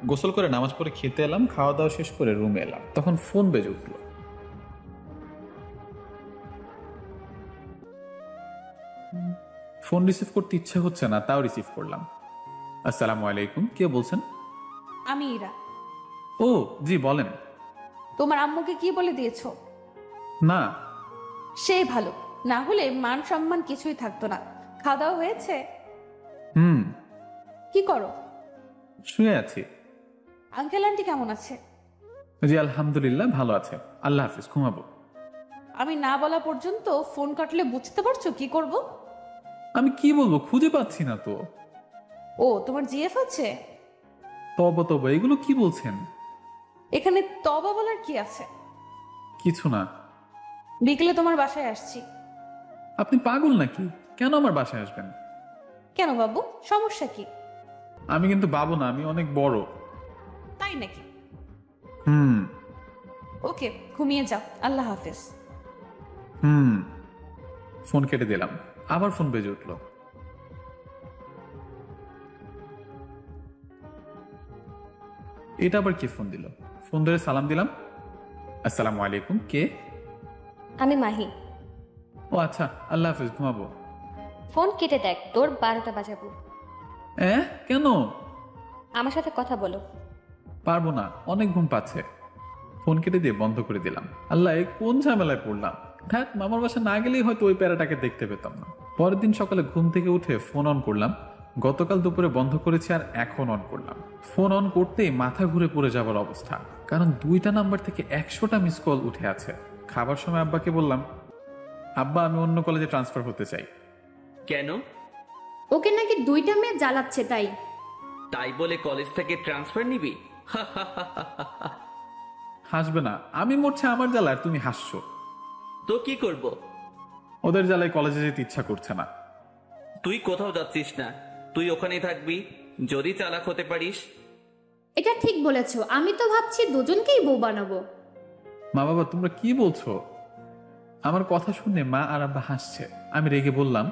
গোসল করে নামাজ পড়ে খেতে এলাম। খাওয়া দাওয়া শেষ করে রুমে এলাম, তখন ফোন বেজে উঠলো। ফোন রিসিভ করতে ইচ্ছে হচ্ছে না, তাও রিসিভ করলাম। আসসালামু আলাইকুম, কে বলছেন? আমি ইরা। ও জি বলেন। তোমার আম্মুকে কি বলে দিয়েছো? না। সেই ভালো, না হলে মান সম্মান কিছুই থাকতো না। খাওয়া দাওয়া হয়েছে? কি করো? শুয়ে আছি। আঙ্কেল আন্টি কেমন আছে? জি আলহামদুলিল্লাহ ভালো আছে। আল্লাহ হাফিজ, ঘুমাবো। আমি না বলা পর্যন্ত ফোন কাটলে বুঝতে পারছো কি করব? আমি কি বলবো, খুঁজে পাচ্ছি না তো। ও তোমার জিএফ আছে? তবা তবা, এগুলো কি বলছেন? এখানে তবা বলার কি আছে? কিছু না। বিকেলে তোমার বাসায় আসছি। আপনি পাগল নাকি? কেন আমার বাসায় আসবেন? কেন বাবু, সমস্যা কি? আমি কিন্তু বাবু না, আমি অনেক বড়। তাই নাকি? হুম ওকে, ঘুমিয়ে যাও, আল্লাহ হাফেজ। হুম। ফোন কেটে দিলাম, আবার ফোন বেজে উঠলো। এটা আবার কি ফোন দিল? ফোন ধরে সালাম দিলাম, আসসালামু আলাইকুম। কে? আমি মাহি। ও আচ্ছা, আল্লাহ হাফিজ, ঘুমাবো। ফোন কেটে দেখ, তোর 12টা বাজাবো। কেন? আমার সাথে কথা বলো। পারবো না, অনেক ঘুম পাচ্ছে। ফোন কেটে দিয়ে বন্ধ করে দিলাম। আল্লাহ, এ কোন ঝামেলায় পড়লাম। ধ্যাত, মামার বাসা না গেলেই হয়তো ওই প্যারাটাকে দেখতে পেতাম না। পরের দিন সকালে ঘুম থেকে উঠে ফোন অন করলাম। গতকাল দুপুরে বন্ধ করেছি আর এখন অন করলাম। ফোন অন করতেই মাথা ঘুরে পড়ে যাবার অবস্থা, কারণ 2টা নাম্বার থেকে 100টা মিস কল উঠে আছে। খাবার সময় আব্বাকে বললাম, আব্বা আমি অন্য কলেজে ট্রান্সফার হতে চাই। কেন? ওকে নাকি 2টা মেয়ে জ্বালাচ্ছে তাই। তাই বলে কলেজ থেকে ট্রান্সফার নিবি? হাসবে না, আমি মরছে আমার জ্বালা আর তুমি হাসছো। তো কি করব? ওদের জ্বালায় কলেজে যেতে ইচ্ছা করছে না। তুই কোথাও যাচ্ছিস না, তুই ওখানেই থাকবি যদি চালাক হতে পারিস। এটা ঠিক বলেছো, আমি তো ভাবছি দুজনকেই বউ বানাবো। মা বাবা তোমরা কি বলছো? আমার কথা শুনে মা আর আব্বা হাসছে। আমি রেগে বললাম,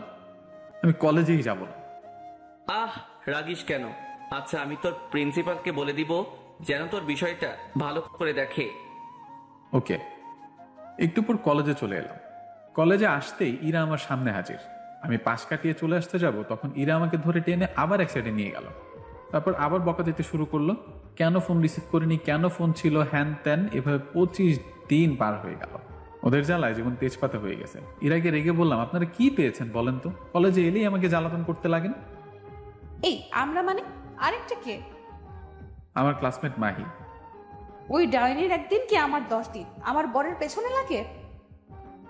আমি কলেজেই যাব না। আহ, রাগিস কেন? আচ্ছা, আমি তোর প্রিন্সিপালকে বলে দিব যেন তোর বিষয়টা ভালো করে দেখে। ওকে। একটু পর কলেজে চলে এলাম। কলেজে আসতেই ইরা আমার সামনে হাজির। আমি পাশ কাটিয়ে চলে আসতে যাব, তখন ইরা আমাকে ধরে টেনে আবার এক সাইডে নিয়ে গেল। তারপর আবার বকা দিতে শুরু করলো, কেন ফোন রিসিভ করিনি, কেন ফোন ছিল, হ্যান ত্যান। এভাবে 25 দিন পার হয়ে গেল। ওদের জ্বালায় জীবন তেজপাতা হয়ে গেছে। ইরাকে রেগে বললাম, আপনারা কি পেয়েছেন বলেন তো? কলেজে এলেই আমাকে জ্বালাতন করতে লাগেন। এই আমরা মানে আরেকটা কে? আমার ক্লাসমেট মাহি। ওই ডাইনির একদিন কি আমার 10 দিন আমার বরের পেছনে লাগে?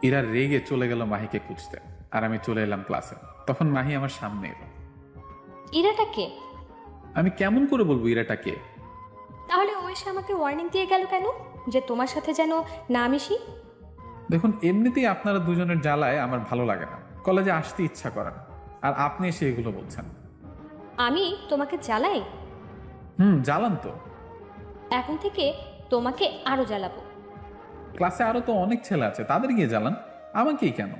ইরা রেগে চলে গেল মাহিকে খুঁজতে, আর আমি চলে এলাম ক্লাসে। তখন মাহি আমার সামনে এলো। ইরাটা কে? আমি কেমন করে বলবো ইরাটাকে? তাহলে ও এসে আমাকে ওয়ার্নিং দিয়ে গেল কেন যে তোমার সাথে যেন না মিশি? দেখুন, এমনিতেই আপনারা দুজনের জ্বালায় আমার ভালো লাগে না, কলেজে আসতে ইচ্ছা করে না, আর আপনি এসে এগুলো বলছেন। আমি তোমাকে জ্বালাই? জ্বালান তো। এখন থেকে তোমাকে আরো জ্বালাবো। ক্লাসে আরো তো অনেক ছেলে আছে, তাদের গিয়ে জ্বালান, আমাকেই কেন?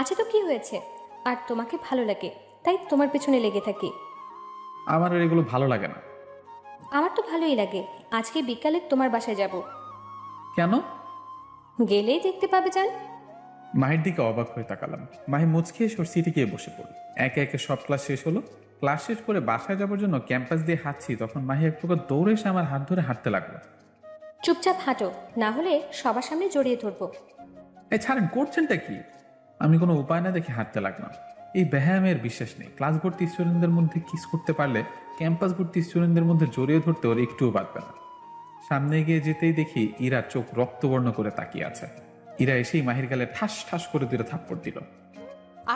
আছে তো কি হয়েছে, আর তোমাকে ভালো লাগে তাই তোমার পেছনে লেগে থাকি। আমার আর এগুলো ভালো লাগে না। আমার তো ভালোই লাগে। আজকে বিকালে তোমার বাসায় যাব। কেন? গেলেই দেখতে পাবে যান। মাহির দিকে অবাক হয়ে তাকালাম। মাহি মুচকে এসে ওর সিটে গিয়ে বসে পড়ল। একে একে সব ক্লাস শেষ হলো। ক্লাস শেষ করে বাসায় যাবার জন্য ক্যাম্পাস দিয়ে হাঁটছি, তখন মাহি এক প্রকার দৌড়ে এসে আমার হাত ধরে হাঁটতে লাগলো। চুপচাপ হাঁটো, না হলে সবার সামনে জড়িয়ে ধরবো। ছাড়েন, করছেনটা কি? আমি কোনো উপায় না দেখে হাঁটতে লাগলাম। এই ব্যায়ামের বিশ্বাস নেই। ক্লাস ভর্তি স্টুডেন্টদের মধ্যে কিস করতে পারলে ক্যাম্পাস ভর্তি স্টুডেন্টদের মধ্যে জড়িয়ে ধরতে ওর একটুও বাঁধবে না। সামনে গিয়ে যেতেই দেখি ইরা চোখ রক্তবর্ণ করে তাকিয়ে আছে। ইরা এসেই মাহির গালে ঠাস ঠাস করে 2টা থাপ্পড় দিল।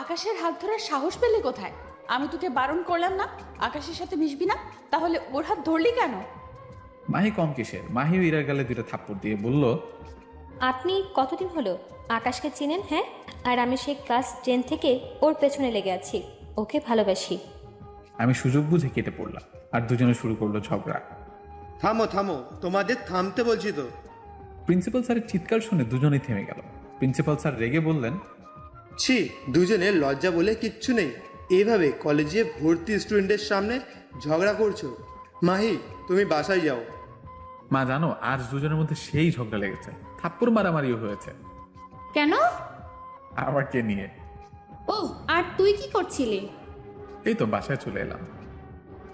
আকাশের হাত ধরার সাহস পেলে কোথায়? আমি তোকে বারণ করলাম না আকাশের সাথে মিশবি না, তাহলে ওর হাত ধরলি কেন? মাহি কম কিসের, মাহিও ইরার গালে 2টা থাপ্পড় দিয়ে বলল, আপনি কতদিন হলো আকাশকে চিনেন? হ্যাঁ, আর আমি সেই ক্লাস 10 থেকে ওর পেছনে লেগে আছি, ওকে ভালোবাসি। আমি সুযোগ বুঝে কেটে পড়লাম, আর দুজনে শুরু করলো ঝগড়া। থামো থামো, তোমাদের থামতে বলছি তো। প্রিন্সিপাল স্যারের চিৎকার শুনে দুজনেই থেমে গেল। প্রিন্সিপাল স্যার রেগে বললেন, ছি, দুজনের লজ্জা বলে কিচ্ছু নেই। এইভাবে কলেজে ভর্তি স্টুডেন্টের সামনে ঝগড়া করছো। মাহি, তুমি বাসায় যাও। মা জানো, আজ দুজনের মধ্যে সেই ঝগড়া লেগেছে, থাপ্পড় মারামারিও হয়েছে। কেন? আমাকে নিয়ে। ও, আর তুই কি করছিলি? এই তো বাসায় চলে এলাম।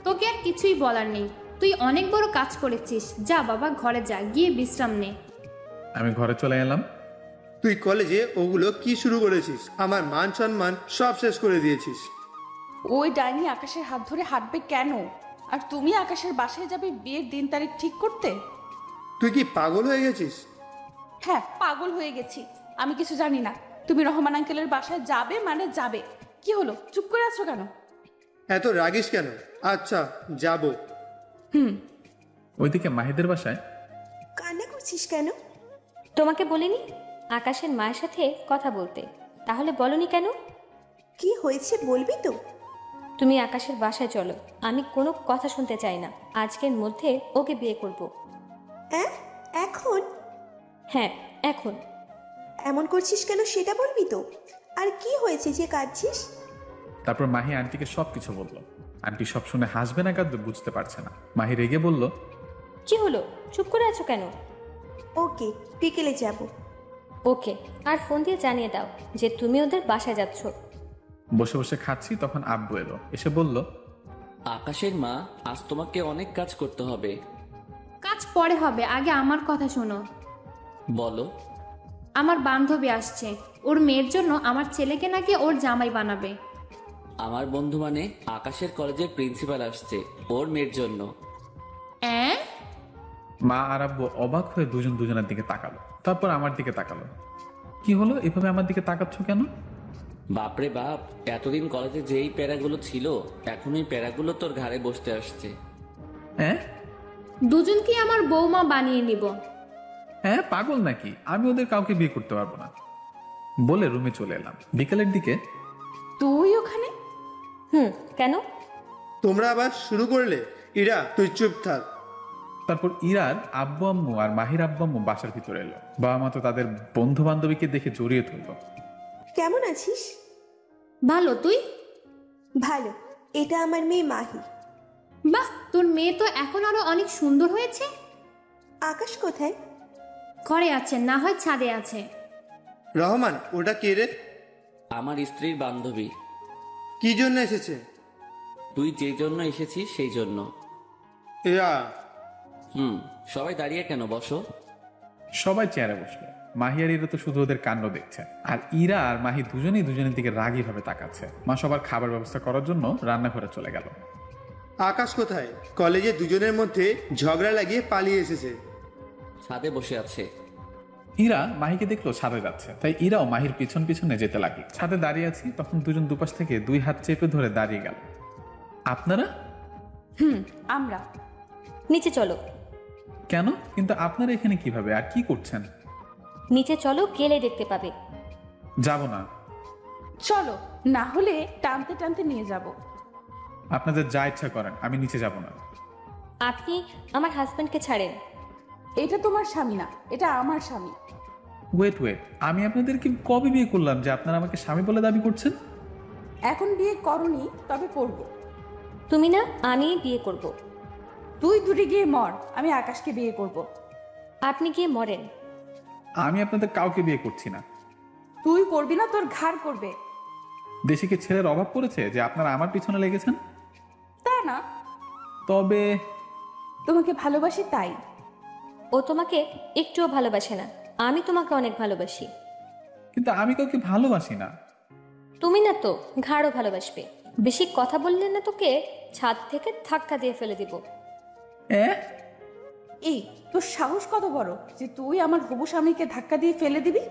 তোকে আর কিছুই বলার নেই, তুই অনেক বড় কাজ করেছিস। যা বাবা, ঘরে যা, গিয়ে বিশ্রাম নে। আমি ঘরে চলে এলাম। তুই কলেজে ওগুলো কি শুরু করেছিস? আমার মান সম্মান সব শেষ করে দিয়েছিস। ওই ডাইনি আকাশের হাত ধরে হাঁটবে কেন? আর তুমি আকাশের বাসায় যাবে বিয়ের দিন তারিখ ঠিক করতে? তুই কি পাগল হয়ে গেছিস? হ্যাঁ, পাগল হয়ে গেছি। আমি কিছু জানি না। তুমি রহমান আঙ্কেলের বাসায় যাবে মানে যাবে। কি হলো, চুপ করে আছো কেন? এত রাগিস কেন? আচ্ছা, যাব। ওইদিকে মাহিদের বাসায়। কান্না করছিস কেন? তোমাকে বলিনি আকাশের মায়ের সাথে কথা বলতে? তাহলে বলনি কেন? কি হয়েছে বলবি তো? তুমি আকাশের বাসায় চলো, আমি কোনো কথা শুনতে চাই না। আজকের মধ্যে ওকে বিয়ে করব। হ্যাঁ, এখন? হ্যাঁ, এখন। এমন করছিস কেন সেটা বলবি তো? আর কি হয়েছে যে কাঁদছিস? তারপর মাহি আন্টিকে সবকিছু বলল। আন্টি সব শুনে হাসবে না কাঁদবে বুঝতে পারছে না। মাহি রেগে বলল, কি হলো, চুপ করে আছো কেন? ওকে, বিকেলে যাব। ওকে, আর ফোন দিয়ে জানিয়ে দাও যে তুমি ওদের বাসায় যাচ্ছ। বসে বসে খাচ্ছি, তখন আব্বু এলো, এসে বলল, আকাশের মা, আজ তোমাকে অনেক কাজ করতে হবে। কাজ পরে হবে, আগে আমার কথা শোনো। বলো। আমার বান্ধবী আসছে, ওর মেয়ের জন্য আমার ছেলেকে নাকি ওর জামাই বানাবে। আমার বন্ধু মানে আকাশের কলেজের প্রিন্সিপাল আসছে ওর মেয়ের জন্য। মা আর আব্বু অবাক হয়ে দুজন দুজনের দিকে তাকালো, তারপর আমার দিকে তাকালো। কি হলো, এভাবে আমার দিকে তাকাচ্ছ কেন? বাপরে বাপ, এতদিন কলেজে যেই প্যারাগুলো ছিল এখন এই প্যারাগুলো তোর ঘাড়ে বসতে আসছে। হ্যাঁ দুজনকে আমার বৌমা বানিয়ে নিব। হ্যাঁ, পাগল নাকি? আমি ওদের কাউকে বিয়ে করতে পারবো না বলে রুমে চলে এলাম। বিকেলের দিকে, তুই ওখানে? কেন? তোমরা আবার শুরু করলে? ইরা, তুই চুপ থাক। তারপর ইরার আব্বু আম্মু আর মাহির আব্বু আম্মু বাসার ভিতরে এলো। বাবা মা তো তাদের বন্ধু বান্ধবীকে দেখে জড়িয়ে তুললো। কেমন আছিস? ভালো, তুই? ভালো। এটা আমার মেয়ে মাহি। বাহ, তোর মেয়ে তো এখন আরো অনেক সুন্দর হয়েছে। আকাশ কোথায়? ঘরে আছে, না হয় ছাদে আছে। রহমান, ওটা কে রে? আমার স্ত্রীর বান্ধবী। কি জন্য এসেছে? তুই যে জন্য এসেছিস সেই জন্য। ইরা। সবাই দাঁড়িয়ে কেন, বসো। সবাই চেয়ারে বসলো। মাহি আর ইরা তো শুধু ওদের কাণ্ড দেখছে, আর ইরা আর মাহি দুজনেই দুজনের দিকে রাগী ভাবে তাকাচ্ছে। মা সবার খাবার ব্যবস্থা করার জন্য রান্নাঘরে চলে গেল। আকাশ কোথায়? কলেজে দুজনের মধ্যে ঝগড়া লাগিয়ে পালিয়ে এসেছে। ছাদে বসে আছে। ইরা মাহিকে দেখলো ছাদে যাচ্ছে, তাই ইরাও মাহির পিছন পিছনে যেতে লাগলো। ছাদে দাঁড়িয়ে আছি, তখন দুজন দুপাশ থেকে দুই হাত চেপে ধরে দাঁড়িয়ে গেল। আপনারা? আমরা। নিচে চলো। কেন? কিন্তু আপনারা এখানে কিভাবে আর কি করছেন? নিচে চলো, গেলে দেখতে পাবে। যাব না। চলো, না হলে টানতে টানতে নিয়ে যাব। আপনাদের যা ইচ্ছা করেন, আমি নিচে যাব না। আপনি আমার হাজব্যান্ডকে ছাড়েন। এটা তোমার স্বামী না, এটা আমার স্বামী। ওয়েট, আমি আপনাদেরকে কবে বিয়ে করলাম যে আপনারা আমাকে স্বামী বলে দাবি করছেন? এখন বিয়ে করনি, তবে করব। তুমি না, আমি বিয়ে করব। তুই দূরে গিয়ে মর, আমি আকাশকে বিয়ে করব। আপনি গিয়ে মরেন। আমি আপনাদের কাউকে বিয়ে করছি না। তুই করবি না, তোর ঘাড় করবে। দেশে কি ছেলের অভাব পড়েছে যে আপনারা আমার পিছনে লেগেছেন? তা না, তবে তোমাকে ভালোবাসি তাই। ও তোমাকে একটুও ভালোবাসে না, আমি তোমাকে অনেক ভালোবাসি। কিন্তু আমি কাউকে ভালোবাসি না। তুমি না তো ঘাড়ও ভালোবাসবে। বেশি কথা বললে না তোকে ছাদ থেকে ধাক্কা দিয়ে ফেলে দিব। এই, তোর সাহস কত বড় যে তুই আমার হবু স্বামীকে ধাক্কা দিয়ে ফেলে দিবি?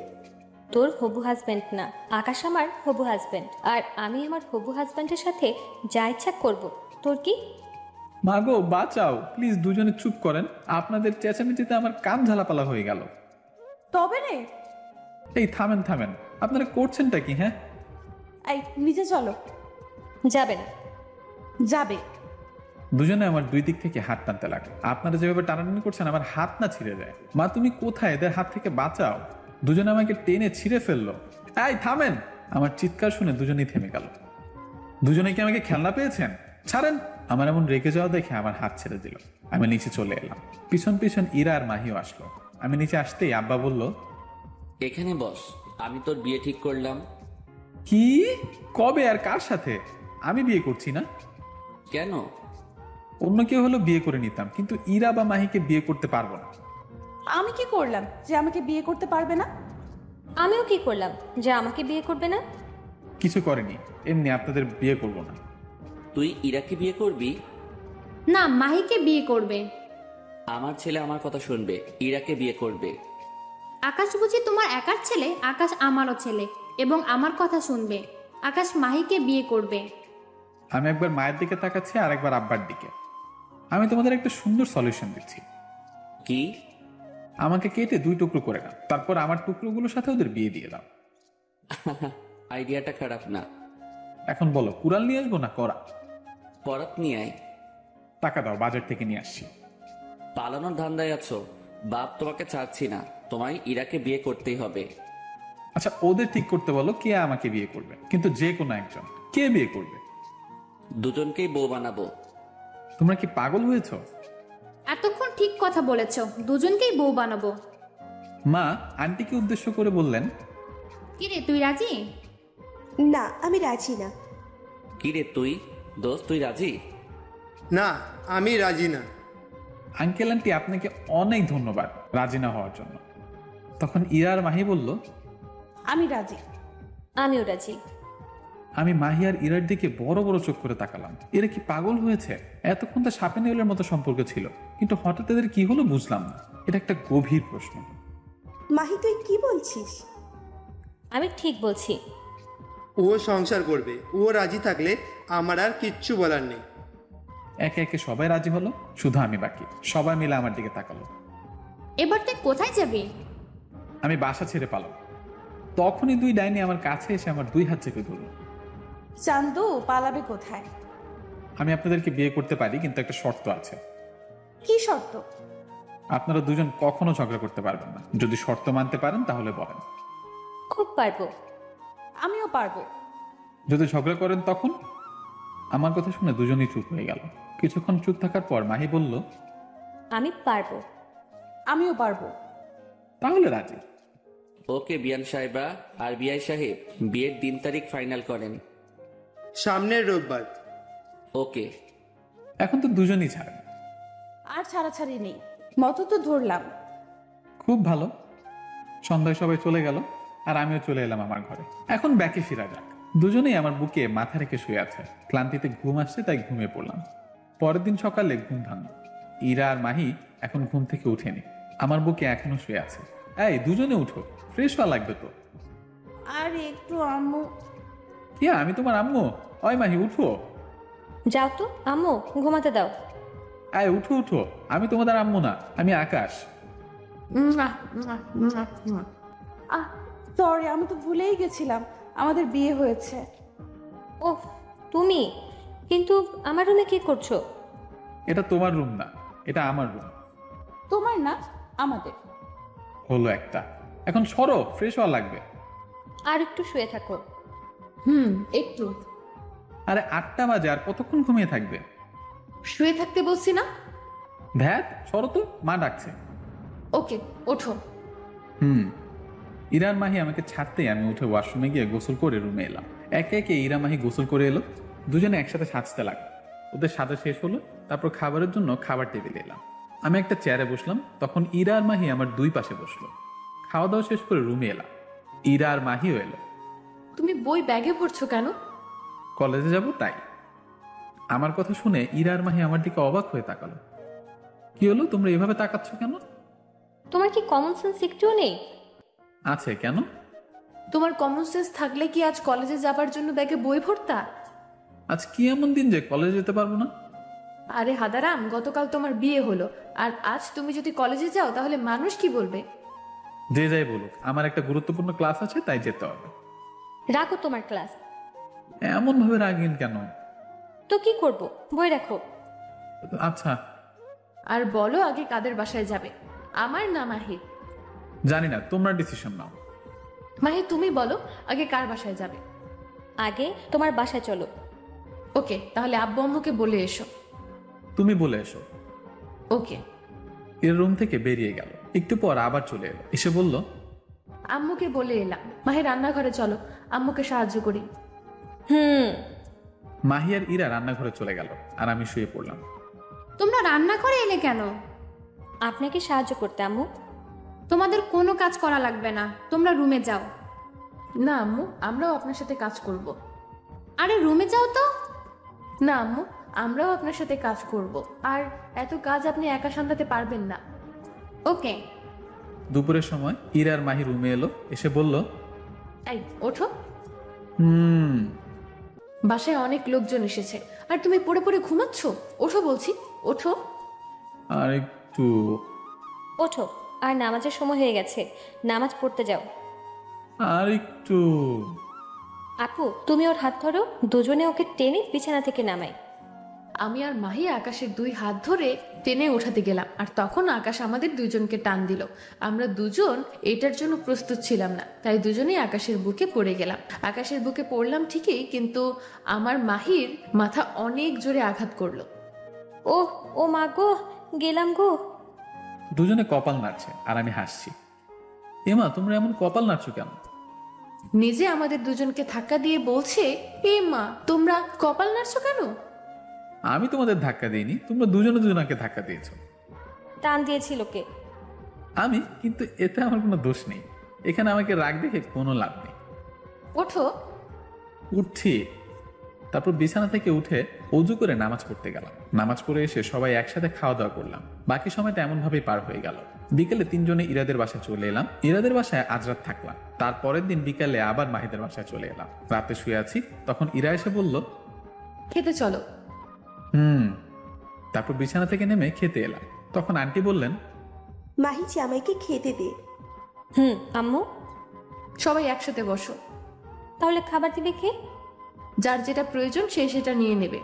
তোর হবু হাজব্যান্ড না, আকাশ আমার হবু হাজব্যান্ড, আর আমি আমার হবু হাজব্যান্ডের সাথে যা ইচ্ছা করব। তোর কি? মাগো বাঁচাও, প্লিজ দুজনে চুপ করেন। আপনাদের চেঁচামেচিতে আমার কান ঝালাপালা হয়ে গেল। তবে রে। এই থামেন, আপনারা করছেনটা কি? হ্যাঁ, এই নিচে চলো। যাবে না। যাবে। দুজনে আমার দুই দিক থেকে হাত টানতে লাগলো। আপনারা যেভাবে টানাটানি করছেন আমার হাত না ছিঁড়ে যায়। মা তুমি কোথায়? এদের হাত থেকে বাঁচাও। দুজনে আমাকে টেনে ছিঁড়ে ফেললো। এই থামেন! আমার চিৎকার শুনে দুজনেই থেমে গেল। দুজনে কি আমাকে খেলনা পেয়েছেন? ছাড়েন! আমার এমন রেগে যাওয়া দেখে আমার হাত ছেড়ে দিল। আমি নিচে চলে এলাম। পিছন পিছন ইরা আর মাহিও আসলো। আমি নিচে আসতেই আব্বা বলল, এখানে বস, আমি তোর বিয়ে ঠিক করলাম। কি? কবে আর কার সাথে? আমি বিয়ে করছি না। কেন? অন্য কেউ হলো বিয়ে করে নিতাম, কিন্তু ইরা বা মাহিকে বিয়ে করতে পারবো না। আমি কি করলাম যে আমাকে বিয়ে করতে পারবে না? আমিও কি করলাম যে আমাকে বিয়ে করবে না? কিছু করেনি, এমনি আপনাদের বিয়ে করবো না। তুই ইরাকে বিয়ে করবি? না, মাহিকে বিয়ে করবে। আমার ছেলে আমার কথা শুনবে, ইরাকে বিয়ে করবে। আকাশ বুঝি তোমার একার ছেলে? আকাশ আমারও ছেলে এবং আমার কথা শুনবে। আকাশ মাহিকে বিয়ে করবে। আমি একবার মায়ের দিকে তাকাচ্ছি আর একবার আব্বার দিকে। আমি তোমাদের একটা সুন্দর সলিউশন দিচ্ছি। কি? আমাকে কেটে 2 টুকরো করে নাও, তারপর আমার টুকরোগুলোর সাথে ওদের বিয়ে দিয়ে দাও। আইডিয়াটা খারাপ না। এখন বলো, কুড়াল নিয়ে আসবো না করা? পরাত নিয়ে আয়। টাকা দাও, বাজার থেকে নিয়ে আসছি। পালানোর ধান্দায় আছো? বাপ তোমাকে ছাড়ছি না, তোমায় ইরাকে বিয়ে করতেই হবে। আচ্ছা, ওদের ঠিক করতে বলো কে আমাকে বিয়ে করবে, কিন্তু যে কোনো একজন। কে বিয়ে করবে? দুজনকেই বউ বানাবো। তোমরা কি পাগল হয়েছো? এতক্ষণ ঠিক কথা বলেছ, দুজনকেই বউ বানাবো। মা আন্টিকে উদ্দেশ্য করে বললেন, কিরে তুই রাজি? না, আমি রাজি না। কিরে তুই দোস্ত, তুই রাজি? না, আমি রাজি না। আঙ্কেল আন্টি আপনাকে অনেক ধন্যবাদ রাজি না হওয়ার জন্য। তখন ইরা আর মাহি বলল, আমি রাজি। আমিও রাজি। আমি মাহি আর ইরার দিকে বড় বড় চোখ করে তাকালাম। এরা কি পাগল হয়েছে? এতক্ষণ তো সাপে নেউলের মতো সম্পর্ক ছিল, কিন্তু হঠাৎ এদের কি হলো বুঝলাম না। এটা একটা গভীর প্রশ্ন। মাহি, তুই কি বলছিস? আমি ঠিক বলছি। ও সংসার করবে, ও রাজি থাকলে আমার আর কিচ্ছু বলার নেই। একে একে সবাই রাজি হলো, শুধু আমি বাকি। সবাই মিলে আমার দিকে তাকালো। এবার তুই কোথায় যাবি? আমি বাসা ছেড়ে পালাম। তখনই দুই ডাইনি আমার কাছে এসে আমার দুই হাত চেপে ধরল। চান্দু, পালাবে কোথায়? আমি আপনাদেরকে বিয়ে করতে পারি, কিন্তু একটা শর্ত আছে। কি শর্ত? আপনারা দুজন কখনো ঝগড়া করতে পারবেন না। যদি শর্ত মানতে পারেন তাহলে বলেন। খুব পারবো। আমিও পারবো। যদি ঝগড়া করেন তখন? আমার কথা শুনে দুজনেই চুপ হয়ে গেল। কিছুক্ষণ চুপ থাকার পর মাহি বলল, আমি পারবো। আমিও পারবো। তাহলে রাজি। ওকে বিয়ান সাহেবা আর বিআই সাহেব, বিয়ের দিন তারিখ ফাইনাল করেন। সামনের রোববার। ওকে। এখন তো দুজনই ছাড়েন। আর ছাড়াছাড়ি নেই, মতো তো ধরলাম। খুব ভালো। সন্ধ্যায় সবাই চলে গেল আর আমিও চলে এলাম আমার ঘরে। এখন ব্যাকে ফিরা যাক। দুজনেই আমার বুকে মাথা রেখে শুয়ে আছে। ক্লান্তিতে ঘুম আসছে, তাই ঘুমিয়ে পড়লাম। পরের দিন সকালে ঘুম ভাঙল। ইরা আর মাহি এখন ঘুম থেকে উঠেনি, আমার বুকে এখনো শুয়ে আছে। এই দুজনে উঠো, ফ্রেশ হওয়া লাগবে তো। আর একটু আম্মু। কি, আমি তোমার আম্মু? ওই মাহি উঠো। যাও তো আম্মু, ঘুমাতে দাও। আয় উঠো উঠো, আমি তোমাদের আম্মু না, আমি আকাশ। সরি, আমি তো ভুলেই গেছিলাম আমাদের বিয়ে হয়েছে। ওহ, তুমি? কিন্তু আমার রুমে কি করছো? এটা তোমার রুম না, এটা আমার রুম। তোমার না, আমাদের। হলো একটা। এখন সরো, ফ্রেশ হওয়া লাগবে। আর একটু শুয়ে থাকো। একটু আরে 8টা বাজে, আর কতক্ষণ ঘুমিয়ে থাকবে? শুয়ে থাকতে বলছি না। ধ্যাত, সরো তো, মা ডাকছে। ওকে, ওঠো। ইরার মাহি আমাকে ছাড়তেই আমি উঠে ওয়াশরুমে গিয়ে গোসল করে রুমে এলাম। একে একে ইরা মাহি গোসল করে এলো। দুজনে একসাথে সাজতে লাগলো। ওদের সাজা শেষ হলো, তারপর খাবারের জন্য খাবার টেবিলে এলাম। আমি একটা চেয়ারে বসলাম, তখন ইরা আর মাহি আমার দুই পাশে বসলো। খাওয়া দাওয়া শেষ করে রুমে এলাম। ইরা আর মাহিও এলো। তুমি বই ব্যাগে ভরছো কেন? কলেজে যাব তাই। আমার কথা শুনে ইরা আর মাহি আমার দিকে অবাক হয়ে তাকালো। কি হলো, তোমরা এভাবে তাকাচ্ছ কেন? তোমার কি কমন সেন্স একটুও নেই? আছে কেন? তোমার কমন সেন্স থাকলে কি আজ কলেজে যাবার জন্য ব্যাগে বই ভরতা? আজ কি এমন দিন যে কলেজে যেতে পারবো না? আরে হাদারাম, গতকাল তোমার বিয়ে হলো, আর আজ তুমি যদি কলেজে যাও তাহলে মানুষ কি বলবে? যে যাই বলুক, আমার একটা গুরুত্বপূর্ণ ক্লাস আছে, তাই যেতে হবে। রাখো তোমার ক্লাস। এমন ভাবে রাগেন কেন? তো কি করব, বই রাখো। আচ্ছা। আর বলো আগে কাদের বাসায় যাবে, আমার না মাহির? জানি না, তোমরা ডিসিশন নাও। মাহি, তুমি বলো আগে কার বাসায় যাবে? আগে তোমার বাসায় চলো। ওকে, তাহলে আব্বু আম্মুকে বলে এসো। তুমি বলে এসো। ওকে। এর রুম থেকে বেরিয়ে গেল। একটু পর আবার চলে এলো, এসে বলল, আম্মুকে বলে এলাম। মাহি, রান্নাঘরে চলো, আম্মুকে সাহায্য করি। মাহি আর ইরা রান্নাঘরে চলে গেল, আর আমি শুয়ে পড়লাম। তোমরা রান্না করে এলে কেন? আপনাকে সাহায্য করতে আম্মু। তোমাদের কোনো কাজ করা লাগবে না, তোমরা রুমে যাও। না আম্মু, আমরাও আপনার সাথে কাজ করব। আরে রুমে যাও তো। না আম্মু, আমরাও আপনার সাথে কাজ করব, আর এত কাজ আপনি একা সামলাতে পারবেন না। ওকে। দুপুরের সময় ইরা আর মাহি রুমে এলো, এসে বলল, এই ওঠো, হুম। বাসায় অনেক লোকজন এসেছে, আর তুমি পড়ে পড়ে ঘুমাচ্ছ। ওঠো বলছি, ওঠো। আর একটু। ওঠো, আর নামাজের সময় হয়ে গেছে, নামাজ পড়তে যাও। আর একটু। আপু তুমি ওর হাত ধরো, দুজনে ওকে টেনে বিছানা থেকে নামাই। আমি আর মাহি আকাশের 2 হাত ধরে টেনে ওঠাতে গেলাম, আর তখন আকাশ আমাদের দুজনকে টান দিল। আমরা দুজন এটার জন্য প্রস্তুত ছিলাম না, তাই দুজনেই আকাশের বুকে পড়ে গেলাম। আকাশের বুকে পড়লাম ঠিকই, কিন্তু আমার মাহির মাথা অনেক জোরে আঘাত করলো। ওহ, ও মা গো, গেলাম গো। দুজনে কপাল নাড়ছে আর আমি হাসছি। এমা, তোমরা এমন কপাল নাড়ছো কেন? নিজে আমাদের দুজনকে ধাক্কা দিয়ে বলছে, এ মা তোমরা কপাল নাড়ছো কেন? আমি তোমাদের ধাক্কা দিইনি, তোমরা দুজনে দুজনকে ধাক্কা দিয়েছো। টান দিয়েছিল কে? আমি, কিন্তু এতে আমার কোনো দোষ নেই। এখানে আমাকে রাগ দেখে কোনো লাভ নেই। ওঠো। উঠছি। তারপর বিছানা থেকে উঠে অজু করে নামাজ পড়তে গেলাম। নামাজ পড়ে এসে সবাই একসাথে খাওয়া দাওয়া করলাম। বাকি সময়টা এমন ভাবেই পার হয়ে গেল। বিকেলে 3 জনে ইরাদের বাসায় চলে এলাম। ইরাদের বাসায় আজ রাত থাকলাম। তারপরের দিন বিকালে আবার মাহিদের বাসায় চলে এলাম। রাতে শুয়ে আছি, তখন ইরা এসে বলল, খেতে চলো। তারপর বিছানা থেকে নেমে খেতে এলাম। তখন আন্টি বললেন, মাহি জামাইকে খেতে দে। আম্মু। সবাই একসাথে বসো। তাহলে খাবার দিবে কে? যার যেটা প্রয়োজন সে সেটা নিয়ে নেবে।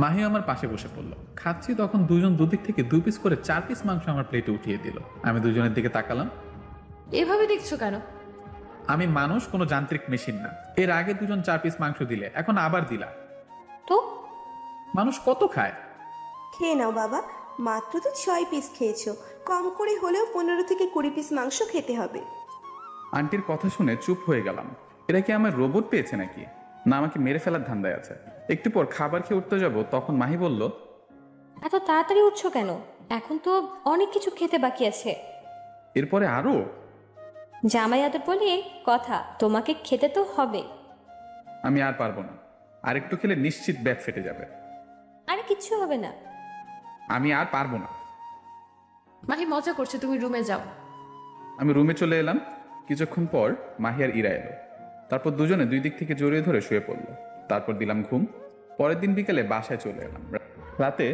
মাহি আমার পাশে বসে পড়লো। খাচ্ছি, তখন দুজন দুদিক থেকে 2 পিস করে 4 পিস মাংস আমার প্লেটে উঠিয়ে দিল। আমি দুজনের দিকে তাকালাম। এভাবে দেখছো কেন? আমি মানুষ, কোনো যান্ত্রিক মেশিন না। এর আগে দুজন 4 পিস মাংস দিলে, এখন আবার দিলা। তো মানুষ কত খায়? খেয়ে নাও বাবা, মাত্র তো 6 পিস খেয়েছো, কম করে হলেও 15 থেকে 20 পিস মাংস খেতে হবে। আন্টির কথা শুনে চুপ হয়ে গেলাম। এরা কি আমার রোবট পেয়েছে নাকি, না আমাকে মেরে ফেলার ধান্দায় আছে? একটু পর খাবার খেয়ে উঠতে যাব, তখন মাহি বলল, এত তাড়াতাড়ি উঠছো কেন? এখন তো অনেক কিছু খেতে বাকি আছে। এরপরে আরো? জামাই আদর বলে কথা, তোমাকে খেতে তো হবে। আমি আর পারবো না, আর একটু খেলে নিশ্চিত ব্যাগ ফেটে যাবে। আরে কিচ্ছু হবে না। আমি আর পারবো না। মাহি মজা করছে, তুমি রুমে যাও। আমি রুমে চলে এলাম। কিছুক্ষণ পর মাহি আর ইরা এলো। তারপর দুজনে 2 দিক থেকে জড়িয়ে ধরে শুয়ে পড়লো। তারপর দিলাম ঘুম। পরের দিন বিকেলে বাসায় চলে এলাম। রাতে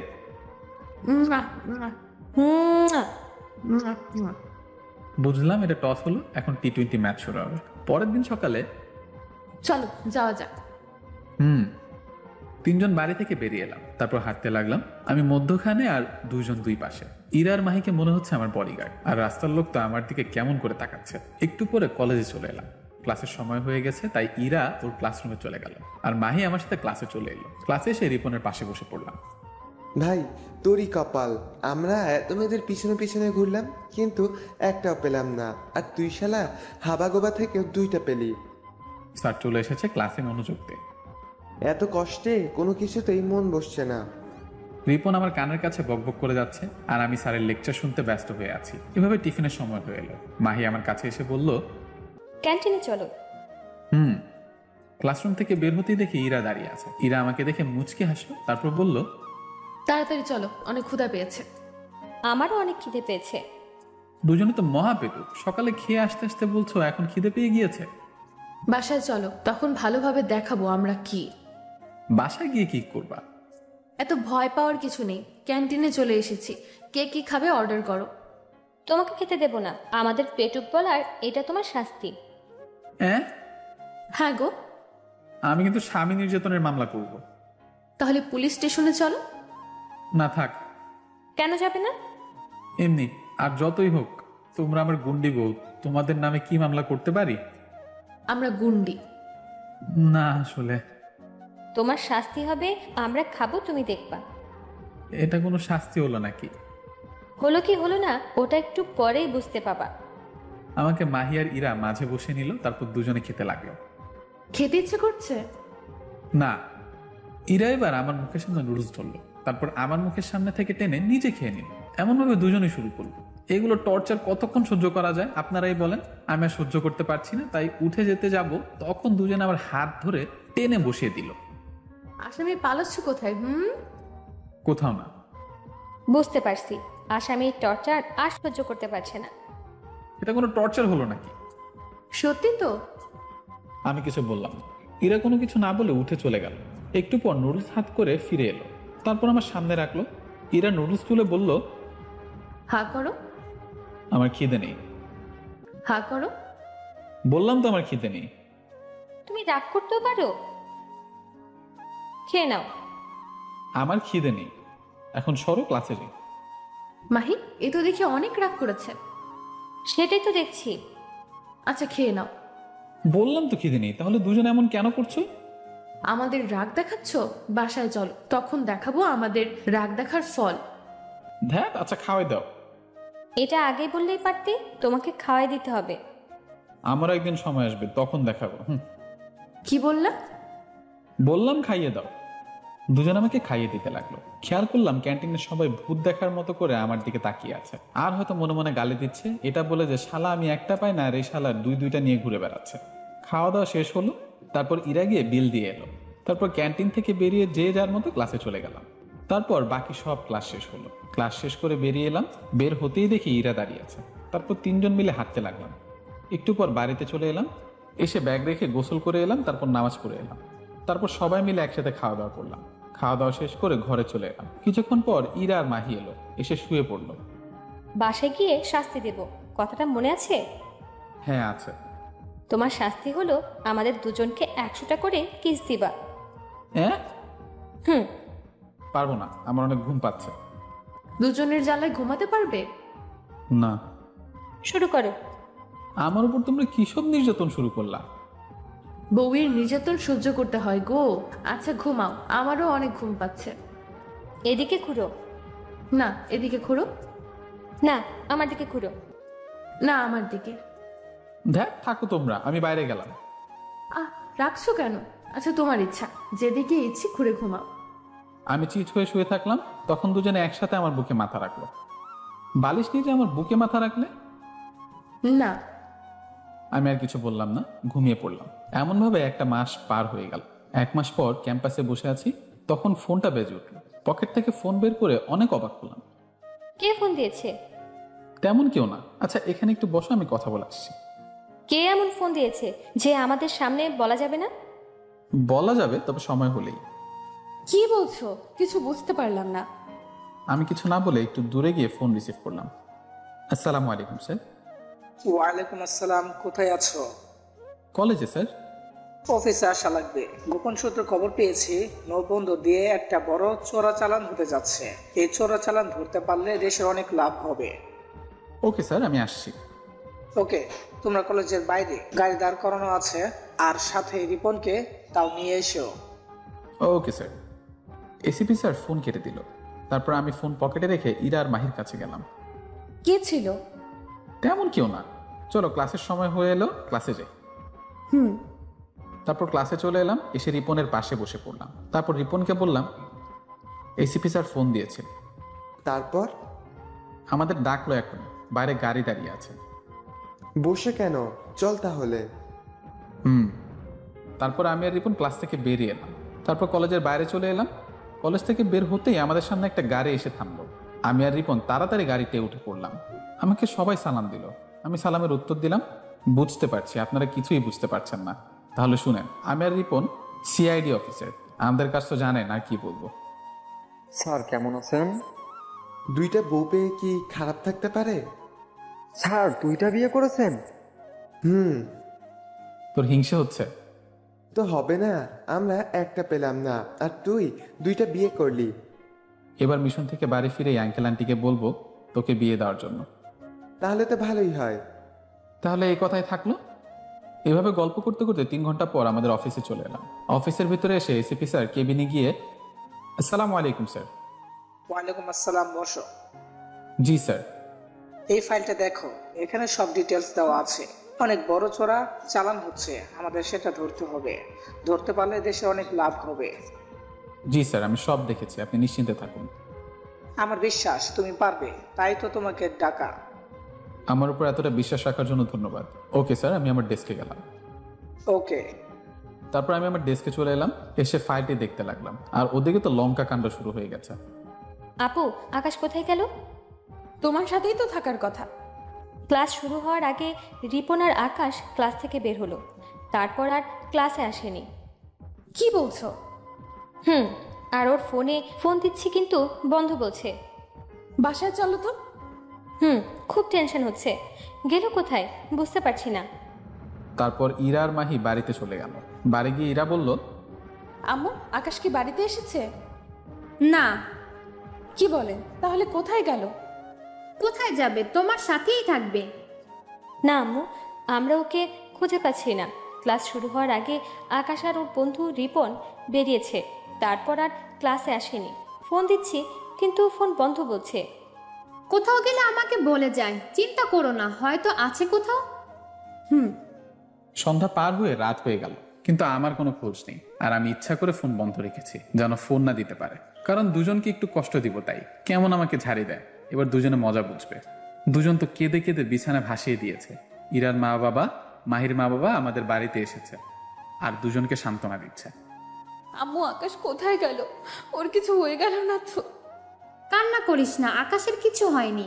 বুঝলাম এটা টস হলো, এখন T20 ম্যাচ শুরু হবে। পরের দিন সকালে চলো যাওয়া যাক। 3 জন বাড়ি থেকে বেরিয়ে এলাম। তারপর হাঁটতে লাগলাম। আমি মধ্যখানে আর 2 জন 2 পাশে। ইরা আর মাহিকে মনে হচ্ছে আমার বডিগার্ড, আর রাস্তার লোক তো আমার দিকে কেমন করে তাকাচ্ছে। একটু পরে কলেজে চলে এলাম। ক্লাসের সময় হয়ে গেছে, তাই ইরা ওর ক্লাসরুমে চলে গেল, আর মাহি আমার সাথে ক্লাসে চলে এলো। ক্লাসে এসে রিপনের পাশে বসে পড়লাম। ভাই, তোরই কপাল, আমরা এত মেয়েদের পিছনে পিছনে ঘুরলাম কিন্তু একটাও পেলাম না, আর তুই শালা হাবাগোবা থেকেও 2টা পেলি। স্যার চলে এসেছে, ক্লাসে মনোযোগ দে। এত কষ্টে কোনো কিছুতেই মন বসছে না। রিপন আমার কানের কাছে বকবক করে যাচ্ছে, আর আমি স্যারের লেকচার শুনতে ব্যস্ত হয়ে আছি। এভাবে টিফিনের সময় হয়ে এলো। মাহি আমার কাছে এসে বলল, ক্যান্টিনে চলো। ক্লাসরুম থেকে বের হতেই দেখি ইরা দাঁড়িয়ে আছে। ইরা আমাকে দেখে মুচকি হাসলো, তারপর বলল, তাড়াতাড়ি চলো, অনেক ক্ষুধা পেয়েছে। আমারও অনেক খিদে পেয়েছে। দুজনে তো মহা পেটুক, সকালে খেয়ে আসতে আসতে বলছো এখন খিদে পেয়ে গিয়েছে। বাসায় চলো, তখন ভালোভাবে দেখাবো আমরা কি। বাসায় গিয়ে কি করবা? এত ভয় পাওয়ার কিছু নেই, ক্যান্টিনে চলে এসেছি। কে কি খাবে অর্ডার করো। তোমাকে খেতে দেব না, আমাদের পেটুক বলার এটা তোমার শাস্তি। হ্যাঁ গো। আমি কিন্তু স্বামী নির্যাতনের মামলা করব। তাহলে পুলিশ স্টেশনে চলো। না থাক। কেন যাবে না? এমনি, আর যতই হোক তোমরা আমার গুন্ডি বউ, তোমাদের নামে কি মামলা করতে পারি? আমরা গুন্ডি না, আসলে তোমার শাস্তি হবে, আমরা খাবো, তুমি দেখবা। এটা কোনো শাস্তি হলো নাকি? হলো কি হলো না ওটা একটু পরেই বুঝতে পাবা। আমাকে মাহি আর ইরা মাঝে বসে নিল, তারপর দুজনে খেতে লাগলো। খেতে ইচ্ছে করছে না, ইরা এবার আমার মুখের সামনে নুডলস ধরলো, তারপর আমার মুখের সামনে থেকে টেনে নিজে খেয়ে নিল। এমন ভাবে দুজনেই শুরু করলো। এগুলো টর্চার কতক্ষণ সহ্য করা যায় আপনারাই বলেন? আমি আর সহ্য করতে পারছি না, তাই উঠে যেতে যাব, তখন দুজনে আমার হাত ধরে টেনে বসিয়ে দিল। আসামি পালাচ্ছ কোথায়? কোথাও না। বুঝতে পারছি, আসামির টর্চার আর সহ্য করতে পারছে না। এটা কোনো টর্চার হলো নাকি? সত্যি তো। আমি কিছু বললাম না। ইরা কোনো কিছু না বলে উঠে চলে গেল। একটু পর নুডলস হাত করে ফিরে এলো, তারপর আমার সামনে রাখলো। ইরা নুডলস তুলে বলল, হা করো। আমার খিদে নেই। হা করো। বললাম তো আমার খিদে নেই। তুমি রাগ করতেও পারো? খেয়ে নাও। আমার খিদে নেই, এখন সরো, ক্লাসে যাই। মাহি এ তো দেখি অনেক রাগ করেছে। সেটাই তো দেখছি। আচ্ছা খেয়ে নাও। বললাম তো খিদে নেই, তাহলে দুজন এমন কেন করছো? আমাদের রাগ দেখাচ্ছ? বাসায় চলো, তখন দেখাবো আমাদের রাগ দেখার ফল। ধ্যাত, আচ্ছা খাওয়াই দাও। এটা আগে বললেই পারতে, তোমাকে খাওয়াই দিতে হবে। আমার একদিন সময় আসবে, তখন দেখাবো। কি বললা? বললাম খাইয়ে দাও। দুজন আমাকে খাইয়ে দিতে লাগলো। খেয়াল করলাম ক্যান্টিনের সবাই ভূত দেখার মতো করে আমার দিকে তাকিয়ে আছে, আর হয়তো মনে মনে গালি দিচ্ছে, এটা বলে যে শালা আমি একটা পাই না আর এই শালার দুইটা নিয়ে ঘুরে বেড়াচ্ছে। খাওয়া দাওয়া শেষ হলো, তারপর ইরা গিয়ে বিল দিয়ে এলো। তারপর ক্যান্টিন থেকে বেরিয়ে যে যার মতো ক্লাসে চলে গেলাম। তারপর বাকি সব ক্লাস শেষ হলো। ক্লাস শেষ করে বেরিয়ে এলাম, বের হতেই দেখি ইরা দাঁড়িয়ে আছে। তারপর তিনজন মিলে হাঁটতে লাগলাম। একটু পর বাড়িতে চলে এলাম, এসে ব্যাগ রেখে গোসল করে এলাম, তারপর নামাজ পড়ে এলাম। তারপর সবাই মিলে একসাথে খাওয়া দাওয়া করলাম। খাওয়া দাওয়া শেষ করে ঘরে চলে এলাম। কিছুক্ষণ পর ইরা আর মাহি এলো, এসে শুয়ে পড়লো। বাসায় গিয়ে শাস্তি দেব, কথাটা মনে আছে? হ্যাঁ আছে। তোমার শাস্তি হলো আমাদের দুজনকে 100টা করে কিস দিবা। হ্যাঁ? হুম। পারবো না, আমার অনেক ঘুম পাচ্ছে। দুজনের জ্বালায় ঘুমাতে পারবে না। শুরু করো। আমার উপর তোমরা কিসব নির্যাতন শুরু করলা? বউয়ের নির্যাতন সহ্য করতে হয় গো। আচ্ছা ঘুমাও, আমারও অনেক ঘুম পাচ্ছে। এদিকে ঘুরো। না এদিকে ঘুরো। না, আমার দিকে ঘুরো। না আমার দিকে। দেখ থাকো তোমরা, আমি বাইরে গেলাম। রাখছো কেন? আচ্ছা তোমার ইচ্ছা, যেদিকে ইচ্ছে ঘুরে ঘুমাও। আমি চিৎ হয়ে শুয়ে থাকলাম, তখন দুজনে একসাথে আমার বুকে মাথা রাখলো। বালিশ নিয়ে যে আমার বুকে মাথা রাখলে? না। আমি আর কিছু বললাম না, ঘুমিয়ে পড়লাম। এমনভাবে একটা মাস পার হয়ে গেল। 1 মাস পর ক্যাম্পাসে বসে আছি, তখন ফোনটা বেজে উঠল। পকেট থেকে ফোন বের করে অনেক অবাক হলাম। কে ফোন দিয়েছে? তেমন কেউ না। আচ্ছা এখানে একটু বসো, আমি কথা বলে আসছি। কে এমন ফোন দিয়েছে যে আমাদের সামনে বলা যাবে না? বলা যাবে, তবে সময় হলেই। কি বলছো? কিছু বুঝতে পারলাম না। আমি কিছু না বলে একটু দূরে গিয়ে ফোন রিসিভ করলাম। আসসালামু আলাইকুম স্যার। ওয়ালাইকুম আসসালাম। কোথায় আছো? কলেজে স্যার। অফিসে আসা লাগবে। গোপন সূত্রে খবর পেয়েছি নৌবন্দর দিয়ে একটা বড় চোরাচালান হতে যাচ্ছে। এই চোরাচালান ধরতে পারলে দেশের অনেক লাভ হবে। ওকে স্যার, আমি আসছি। ওকে, তোমরা কলেজের বাইরে গাড়ি দাঁড় করানো আছে, আর সাথে রিপনকে তাও নিয়ে এসো। Okay sir. ACP sir phone কেটে দিল। তারপর আমি ফোন পকেটে রেখে ইরা আর মাহির কাছে গেলাম। কে ছিল? তেমন কেউ না। চলো ক্লাসের সময় হয়ে এলো, ক্লাসে যাই। তারপর ক্লাসে চলে এলাম, এসে রিপনের পাশে বসে পড়লাম। তারপর রিপনকে বললাম এসিপি স্যার ফোন দিয়েছে। তারপর? আমাদের ডাকলো, এখন বাইরে গাড়ি দাঁড়িয়ে আছে। বসে কেন? চল তাহলে। তারপর আমি আর রিপন ক্লাস থেকে বেরিয়ে এলাম। তারপর কলেজের বাইরে চলে এলাম। কলেজ থেকে বের হতেই আমাদের সামনে একটা গাড়ি এসে থামলো। আমি আর রিপন তাড়াতাড়ি গাড়িতে উঠে পড়লাম। আমাকে সবাই সালাম দিল। আমি সালামের উত্তর দিলাম, বুঝতে পারছি আপনারা কিছুই বুঝতে পারছেন না, তাহলে শুনেন। আমি আর রিপন সিআইডি অফিসার, আমাদের কাছ তো জানেন, আর কি বলবো। স্যার কেমন আছেন? 2টা বউ পেয়ে কি খারাপ থাকতে পারে? স্যার 2টা বিয়ে করেছেন? তোর হিংসে হচ্ছে? তো হবে না, আমরা একটা পেলাম না আর তুই 2টা বিয়ে করলি। এবার মিশন থেকে বাড়ি ফিরে আঙ্কেল আন্টিকে বলবো তোকে বিয়ে দেওয়ার জন্য। তাহলে তো ভালোই হয়। তাহলে এই কথাই থাকলো। এভাবে গল্প করতে করতে 3 ঘন্টা পর আমাদের অফিসে চলে এলাম। অফিসের ভিতরে এসে এসিপি স্যার কেবিনে গিয়ে আসসালামু আলাইকুম স্যার। ওয়ালাইকুম আসসালাম, বসো। জি স্যার। এই ফাইলটা দেখো, এখানে সব ডিটেলস দেওয়া আছে। অনেক বড় চোরা চালান হচ্ছে, আমাদের সেটা ধরতে হবে। ধরতে পারলে দেশে অনেক লাভ হবে। জি স্যার, আমি সব দেখেছি, আপনি নিশ্চিন্তে থাকুন। আমার বিশ্বাস তুমি পারবে, তাই তো তোমাকে ডাকা। আমার উপর এতটা বিশ্বাস রাখার জন্য ধন্যবাদ। ওকে স্যার, আমি আমার ডেস্কে গেলাম। ওকে। তারপর আমি আমার ডেস্কে চলে এলাম, এসে ফাইলটি দেখতে লাগলাম। আর ওদিকে তো লঙ্কা কাণ্ড শুরু হয়ে গেছে। আপু, আকাশ কোথায় গেল? তোমার সাথেই তো থাকার কথা। ক্লাস শুরু হওয়ার আগে রিপন আর আকাশ ক্লাস থেকে বের হলো, তারপর আর ক্লাসে আসেনি। কি বলছো? আর ওর ফোনে ফোন দিচ্ছি কিন্তু বন্ধ বলছে। বাসায় চলো তো। খুব টেনশন হচ্ছে। গেল কোথায় বুঝতে পারছি না। তারপর ইরা আর মাহি বাড়িতে চলে গেল। বাড়ি গিয়ে ইরা বলল, আম্মু আকাশ কি বাড়িতে এসেছে? না। কি বলেন? তাহলে কোথায় গেল? কোথায় যাবে? তোমার সাথেই থাকবে। না আম্মু, আমরা ওকে খুঁজে পাচ্ছি না। ক্লাস শুরু হওয়ার আগে আকাশ আর ওর বন্ধু রিপন বেরিয়েছে, তারপর আর ক্লাসে আসেনি। ফোন দিচ্ছি কিন্তু ফোন বন্ধ বলছে। কোথাও গেলে আমাকে বলে যায়, চিন্তা করো না, হয়তো আছে কোথাও। সন্ধ্যা পার হয়ে রাত হয়ে গেল, কিন্তু আমার কোনো খোঁজ নেই। আর আমি ইচ্ছা করে ফোন বন্ধ রেখেছি, যেন ফোন না দিতে পারে, কারণ দুজনকে একটু কষ্ট দিব। তাই কেমন আমাকে ঝাড়ি দেয়, এবার দুজনে মজা বুঝবে। দুজন তো কেঁদে কেঁদে বিছানা ভাসিয়ে দিয়েছে। ইরার মা বাবা, মাহির মা বাবা আমাদের বাড়িতে এসেছে আর দুজনকে সান্ত্বনা দিচ্ছে। আম্মু আকাশ কোথায় গেল? ওর কিছু হয়ে গেল না তো? কান্না করিস না, আকাশের কিছু হয়নি।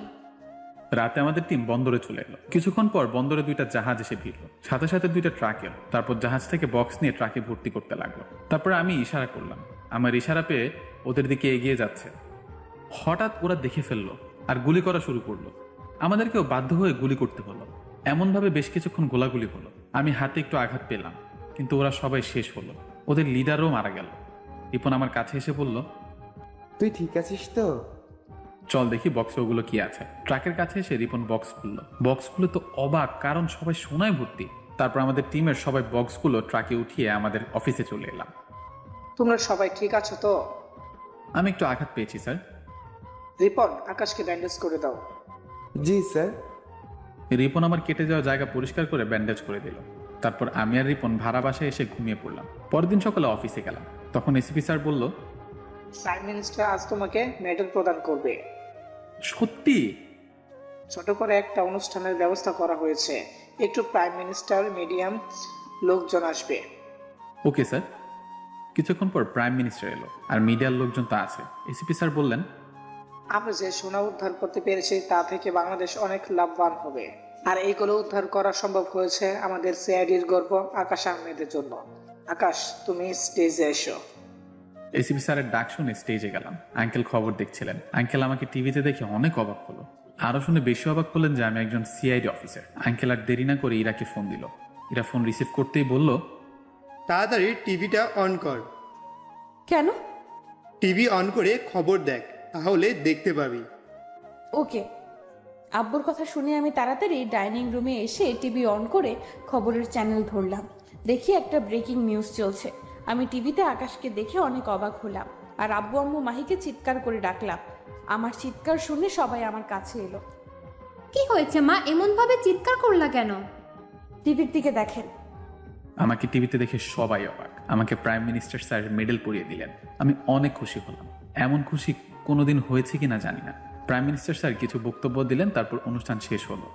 রাতে আমাদের টিম বন্দরে চলে এলো। কিছুক্ষণ পর বন্দরে 2টা জাহাজ এসে ভিড়ল, সাথে সাথে 2টা ট্রাক এলো। তারপর জাহাজ থেকে বক্স নিয়ে ট্রাকে ভর্তি করতে লাগলো। তারপরে আমি ইশারা করলাম, আমার ইশারা পেয়ে ওদের দিকে এগিয়ে যাচ্ছে। হঠাৎ ওরা দেখে ফেললো আর গুলি করা শুরু করলো। আমাদেরকেও বাধ্য হয়ে গুলি করতে হলো। এমনভাবে বেশ কিছুক্ষণ গোলাগুলি হলো। আমি হাতে একটু আঘাত পেলাম, কিন্তু ওরা সবাই শেষ হলো। ওদের লিডারও মারা গেল। রিপন আমার কাছে এসে বলল, তুই ঠিক আছিস তো? চল দেখি বক্সে ওগুলো কি আছে। ট্রাকের কাছে এসে রিপন বক্স খুললো। বক্সগুলো তো অবাক, কারণ সবাই সোনায় ভর্তি। তারপর আমাদের টিমের সবাই বক্সগুলো ট্রাকে উঠিয়ে আমাদের অফিসে চলে এলাম। তোমরা সবাই ঠিক আছো তো? আমি একটু আঘাত পেয়েছি স্যার। রিপন, আকাশকে ব্যান্ডেজ করে দাও। জি স্যার। রিপন আমার কেটে যাওয়া জায়গা পরিষ্কার করে ব্যান্ডেজ করে দিল। তারপর আমি আর রিপন ভাড়া বাসায় এসে ঘুমিয়ে পড়লাম। পরের দিন সকালে অফিসে গেলাম। তখন এসিপি স্যার বলল, প্রাইম মিনিস্টার আজ তোমাকে মেডেল প্রদান করবে। সত্যি? ছোট করে একটা অনুষ্ঠানের ব্যবস্থা করা হয়েছে। একটু প্রাইম মিনিস্টার, মিডিয়াম লোকজন আসবে। Okay sir. কিছুক্ষণ পর প্রাইম মিনিস্টার এলো আর মিডিয়ার লোকজন তো আছে। এসিপি স্যার বললেন, আমরা যে সোনা উদ্ধার করতে পেরেছি তা থেকে বাংলাদেশ অনেক লাভবান হবে। আর এইগুলো উদ্ধার করা সম্ভব হয়েছে আমাদের সিআইডির গর্ব আকাশ আহমেদের জন্য। আকাশ, তুমি স্টেজে এসো। এসিপি স্যারের ডাক শুনে স্টেজে গেলাম। আঙ্কেল খবর দেখছিলেন। আঙ্কেল আমাকে টিভিতে দেখে অনেক অবাক হলো। আরো শুনে বেশি অবাক হলেন যে আমি একজন সিআইডি অফিসার। আঙ্কেল আর দেরি না করে ইরাকে ফোন দিল। ইরা ফোন রিসিভ করতেই বলল, তাড়াতাড়ি টিভিটা অন কর। কেন? টিভি অন করে খবর দেখ, তাহলে দেখতে পাবি। ওকে। আব্বুর কথা শুনে আমি তাড়াতাড়ি ডাইনিং রুমে এসে টিভি অন করে খবরের চ্যানেল ধরলাম। দেখি একটা ব্রেকিং নিউজ চলছে। আমি টিভিতে আকাশকে দেখে অনেক অবাক হলাম আর আব্বু আম্মু মাহিকে চিৎকার করে ডাকলাম। আমার চিৎকার শুনে সবাই আমার কাছে এলো। কি হয়েছে মা, এমন ভাবে চিৎকার করলা কেন? টিভির দিকে দেখেন। আমাকে টিভিতে দেখে সবাই অবাক। আমাকে প্রাইম মিনিস্টার স্যার মেডেল পরিয়ে দিলেন। আমি অনেক খুশি হলাম। এমন খুশি কোনোদিন হয়েছে কিনা জানি না। প্রাইম মিনিস্টার স্যার কিছু বক্তব্য দিলেন, তারপর অনুষ্ঠান শেষ হলো।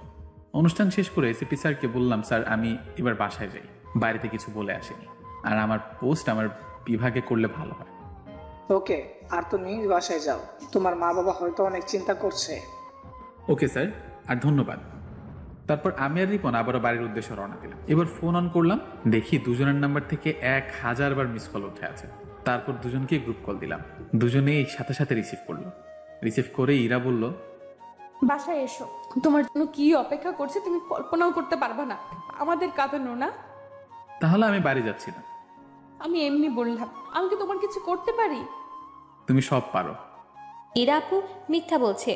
অনুষ্ঠান শেষ করে এসিপি স্যারকে বললাম, স্যার আমি এবার বাসায় যাই, বাড়িতে কিছু বলে আসিনি। আর আমার পোস্ট আমার বিভাগে করলে ভালো হয়। ওকে, আর তুমি বাসায় যাও। তোমার মা বাবা হয়তো অনেক চিন্তা করছে। ওকে স্যার, আর ধন্যবাদ। তারপর আমি আর রিপন আবারও বাড়ির উদ্দেশ্যে রওনা দিলাম। এবার ফোন অন করলাম, দেখি দুজনের নাম্বার থেকে 1000 বার মিস কল উঠে আছে। তারপর দুজনকে গ্রুপ কল দিলাম। দুজনেই সাথে সাথে রিসিভ করলো। রিসিভ করে ইরা বলল, বাসায় এসো, তোমার জন্য কি অপেক্ষা করছে তুমি কল্পনাও করতে পারবে না। আমাদের কাঁদানো না। তাহলে আমি বাড়ি যাচ্ছি না। আমি এমনি বললাম, আমি কি তোমার কিছু করতে পারি? তুমি সব পারো। ইরা আপু মিথ্যা বলছে।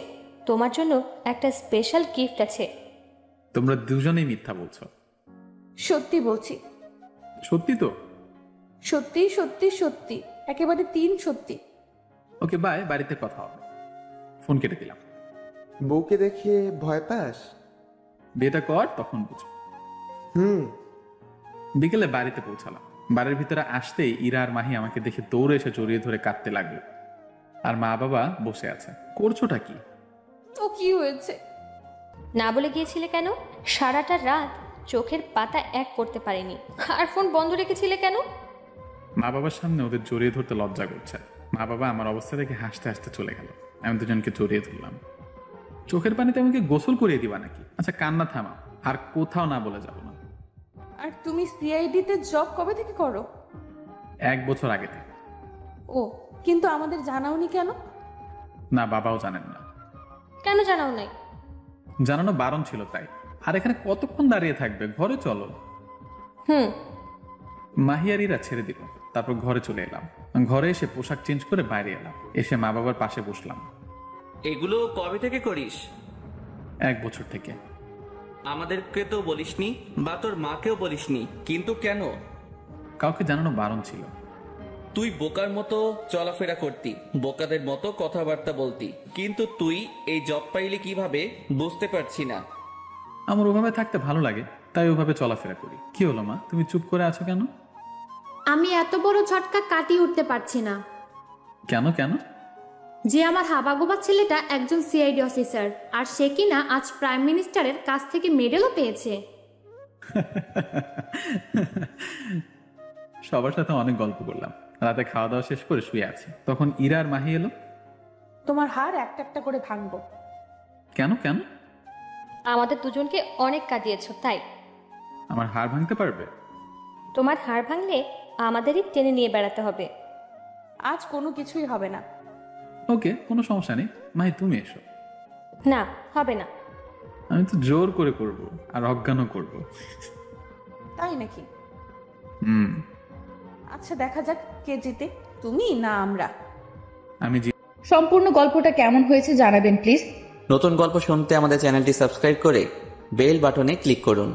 তোমার জন্য একটা স্পেশাল গিফট আছে। তোমরা দুজনেই মিথ্যা বলছো। সত্যি বলছি। সত্যি তো? সত্যি সত্যি সত্যি, একেবারে 3 সত্যি। ওকে বাই, বাড়িতে কথা হবে। ফোন কেটে দিলাম। বউকে দেখে ভয় পাস? বিয়েটা কর, তখন বুঝো। বিকেলে বাড়িতে পৌঁছালাম। বাড়ির ভিতরে আসতেই ইরা আর মাহি আমাকে দেখে দৌড়ে এসে জড়িয়ে ধরে কাঁদতে লাগলো। আর মা বাবা বসে আছে। করছোটা কি? তো কি হয়েছে? না বলে গিয়েছিলে কেন? সারাটা রাত চোখের পাতা এক করতে পারিনি। আর ফোন বন্ধ রেখেছিলে কেন? মা বাবার সামনে ওদের জড়িয়ে ধরতে লজ্জা করছে। মা বাবা আমার অবস্থা দেখে হাসতে হাসতে চলে গেল। আমি দুজনকে জড়িয়ে ধরলাম। চোখের পানিতে আমাকে গোসল করিয়ে দিবা নাকি? আচ্ছা কান্না থামাও, আর কোথাও না বলে যাবো না। আর তুমি সিআইডি তে জব কবে থেকে করো? 1 বছর আগে থেকে। ও, কিন্তু আমাদের জানাওনি কেন? না, বাবাও জানেন না। কেন জানাও নাই? জানানো বারণ ছিল তাই। আর এখানে কতক্ষণ দাঁড়িয়ে থাকবে? ঘরে চলো। হুম। মাহি আর ইরা ছেড়ে দিল, তারপর ঘরে চলে এলাম। ঘরে এসে পোশাক চেঞ্জ করে বাইরে এলাম, এসে মা বাবার পাশে বসলাম। এগুলো কবে থেকে করিস? 1 বছর থেকে। আমাদেরকে তো বলিসনি, বা তোর মাকেও বলিসনি, কিন্তু কেন? কাউকে জানানো বারণ ছিল। তুই বোকার মতো চলাফেরা করতি, বোকাদের মতো কথাবার্তা বলতি, কিন্তু তুই এই জব পাইলি কিভাবে বুঝতে পারছি না। আমার ওভাবে থাকতে ভালো লাগে, তাই ওভাবে চলাফেরা করি। কি হলো মা, তুমি চুপ করে আছো কেন? আমি এত বড় ঝটকা কাটিয়ে উঠতে পারছি না। কেন কেন? যে আমার হাবাগোবা ছেলেটা একজন সিআইডি অফিসার, আর সে কিনা আজ প্রাইম মিনিস্টারের কাছ থেকে মেডেলও পেয়েছে। সবার সাথে অনেক গল্প করলাম, রাতে খাওয়া দাওয়া শেষ করে শুয়ে আছি, তখন ইরা আর মাহি এলো। তোমার হার একটা একটা করে ভাঙবো। কেন কেন? আমাদের দুজনকে অনেক কাঁদিয়েছ, তাই। আমার হাড় ভাঙতে পারবে? তোমার হাড় ভাঙলে আমাদেরই টেনে নিয়ে বেড়াতে হবে। আজ কোনো কিছুই হবে না। ওকে, কোনো সমস্যা নেই। মাহি তুমি এসো। না, হবে না। আমি তো জোর করে করব, আর অজ্ঞানও করব। তাই নাকি? হুম। আচ্ছা, দেখা যাক কে জিতে, তুমি না আমরা। আমি সম্পূর্ণ গল্পটা কেমন হয়েছে জানাবেন প্লিজ। নতুন গল্প শুনতে আমাদের চ্যানেলটি সাবস্ক্রাইব করে বেল বাটনে ক্লিক করুন।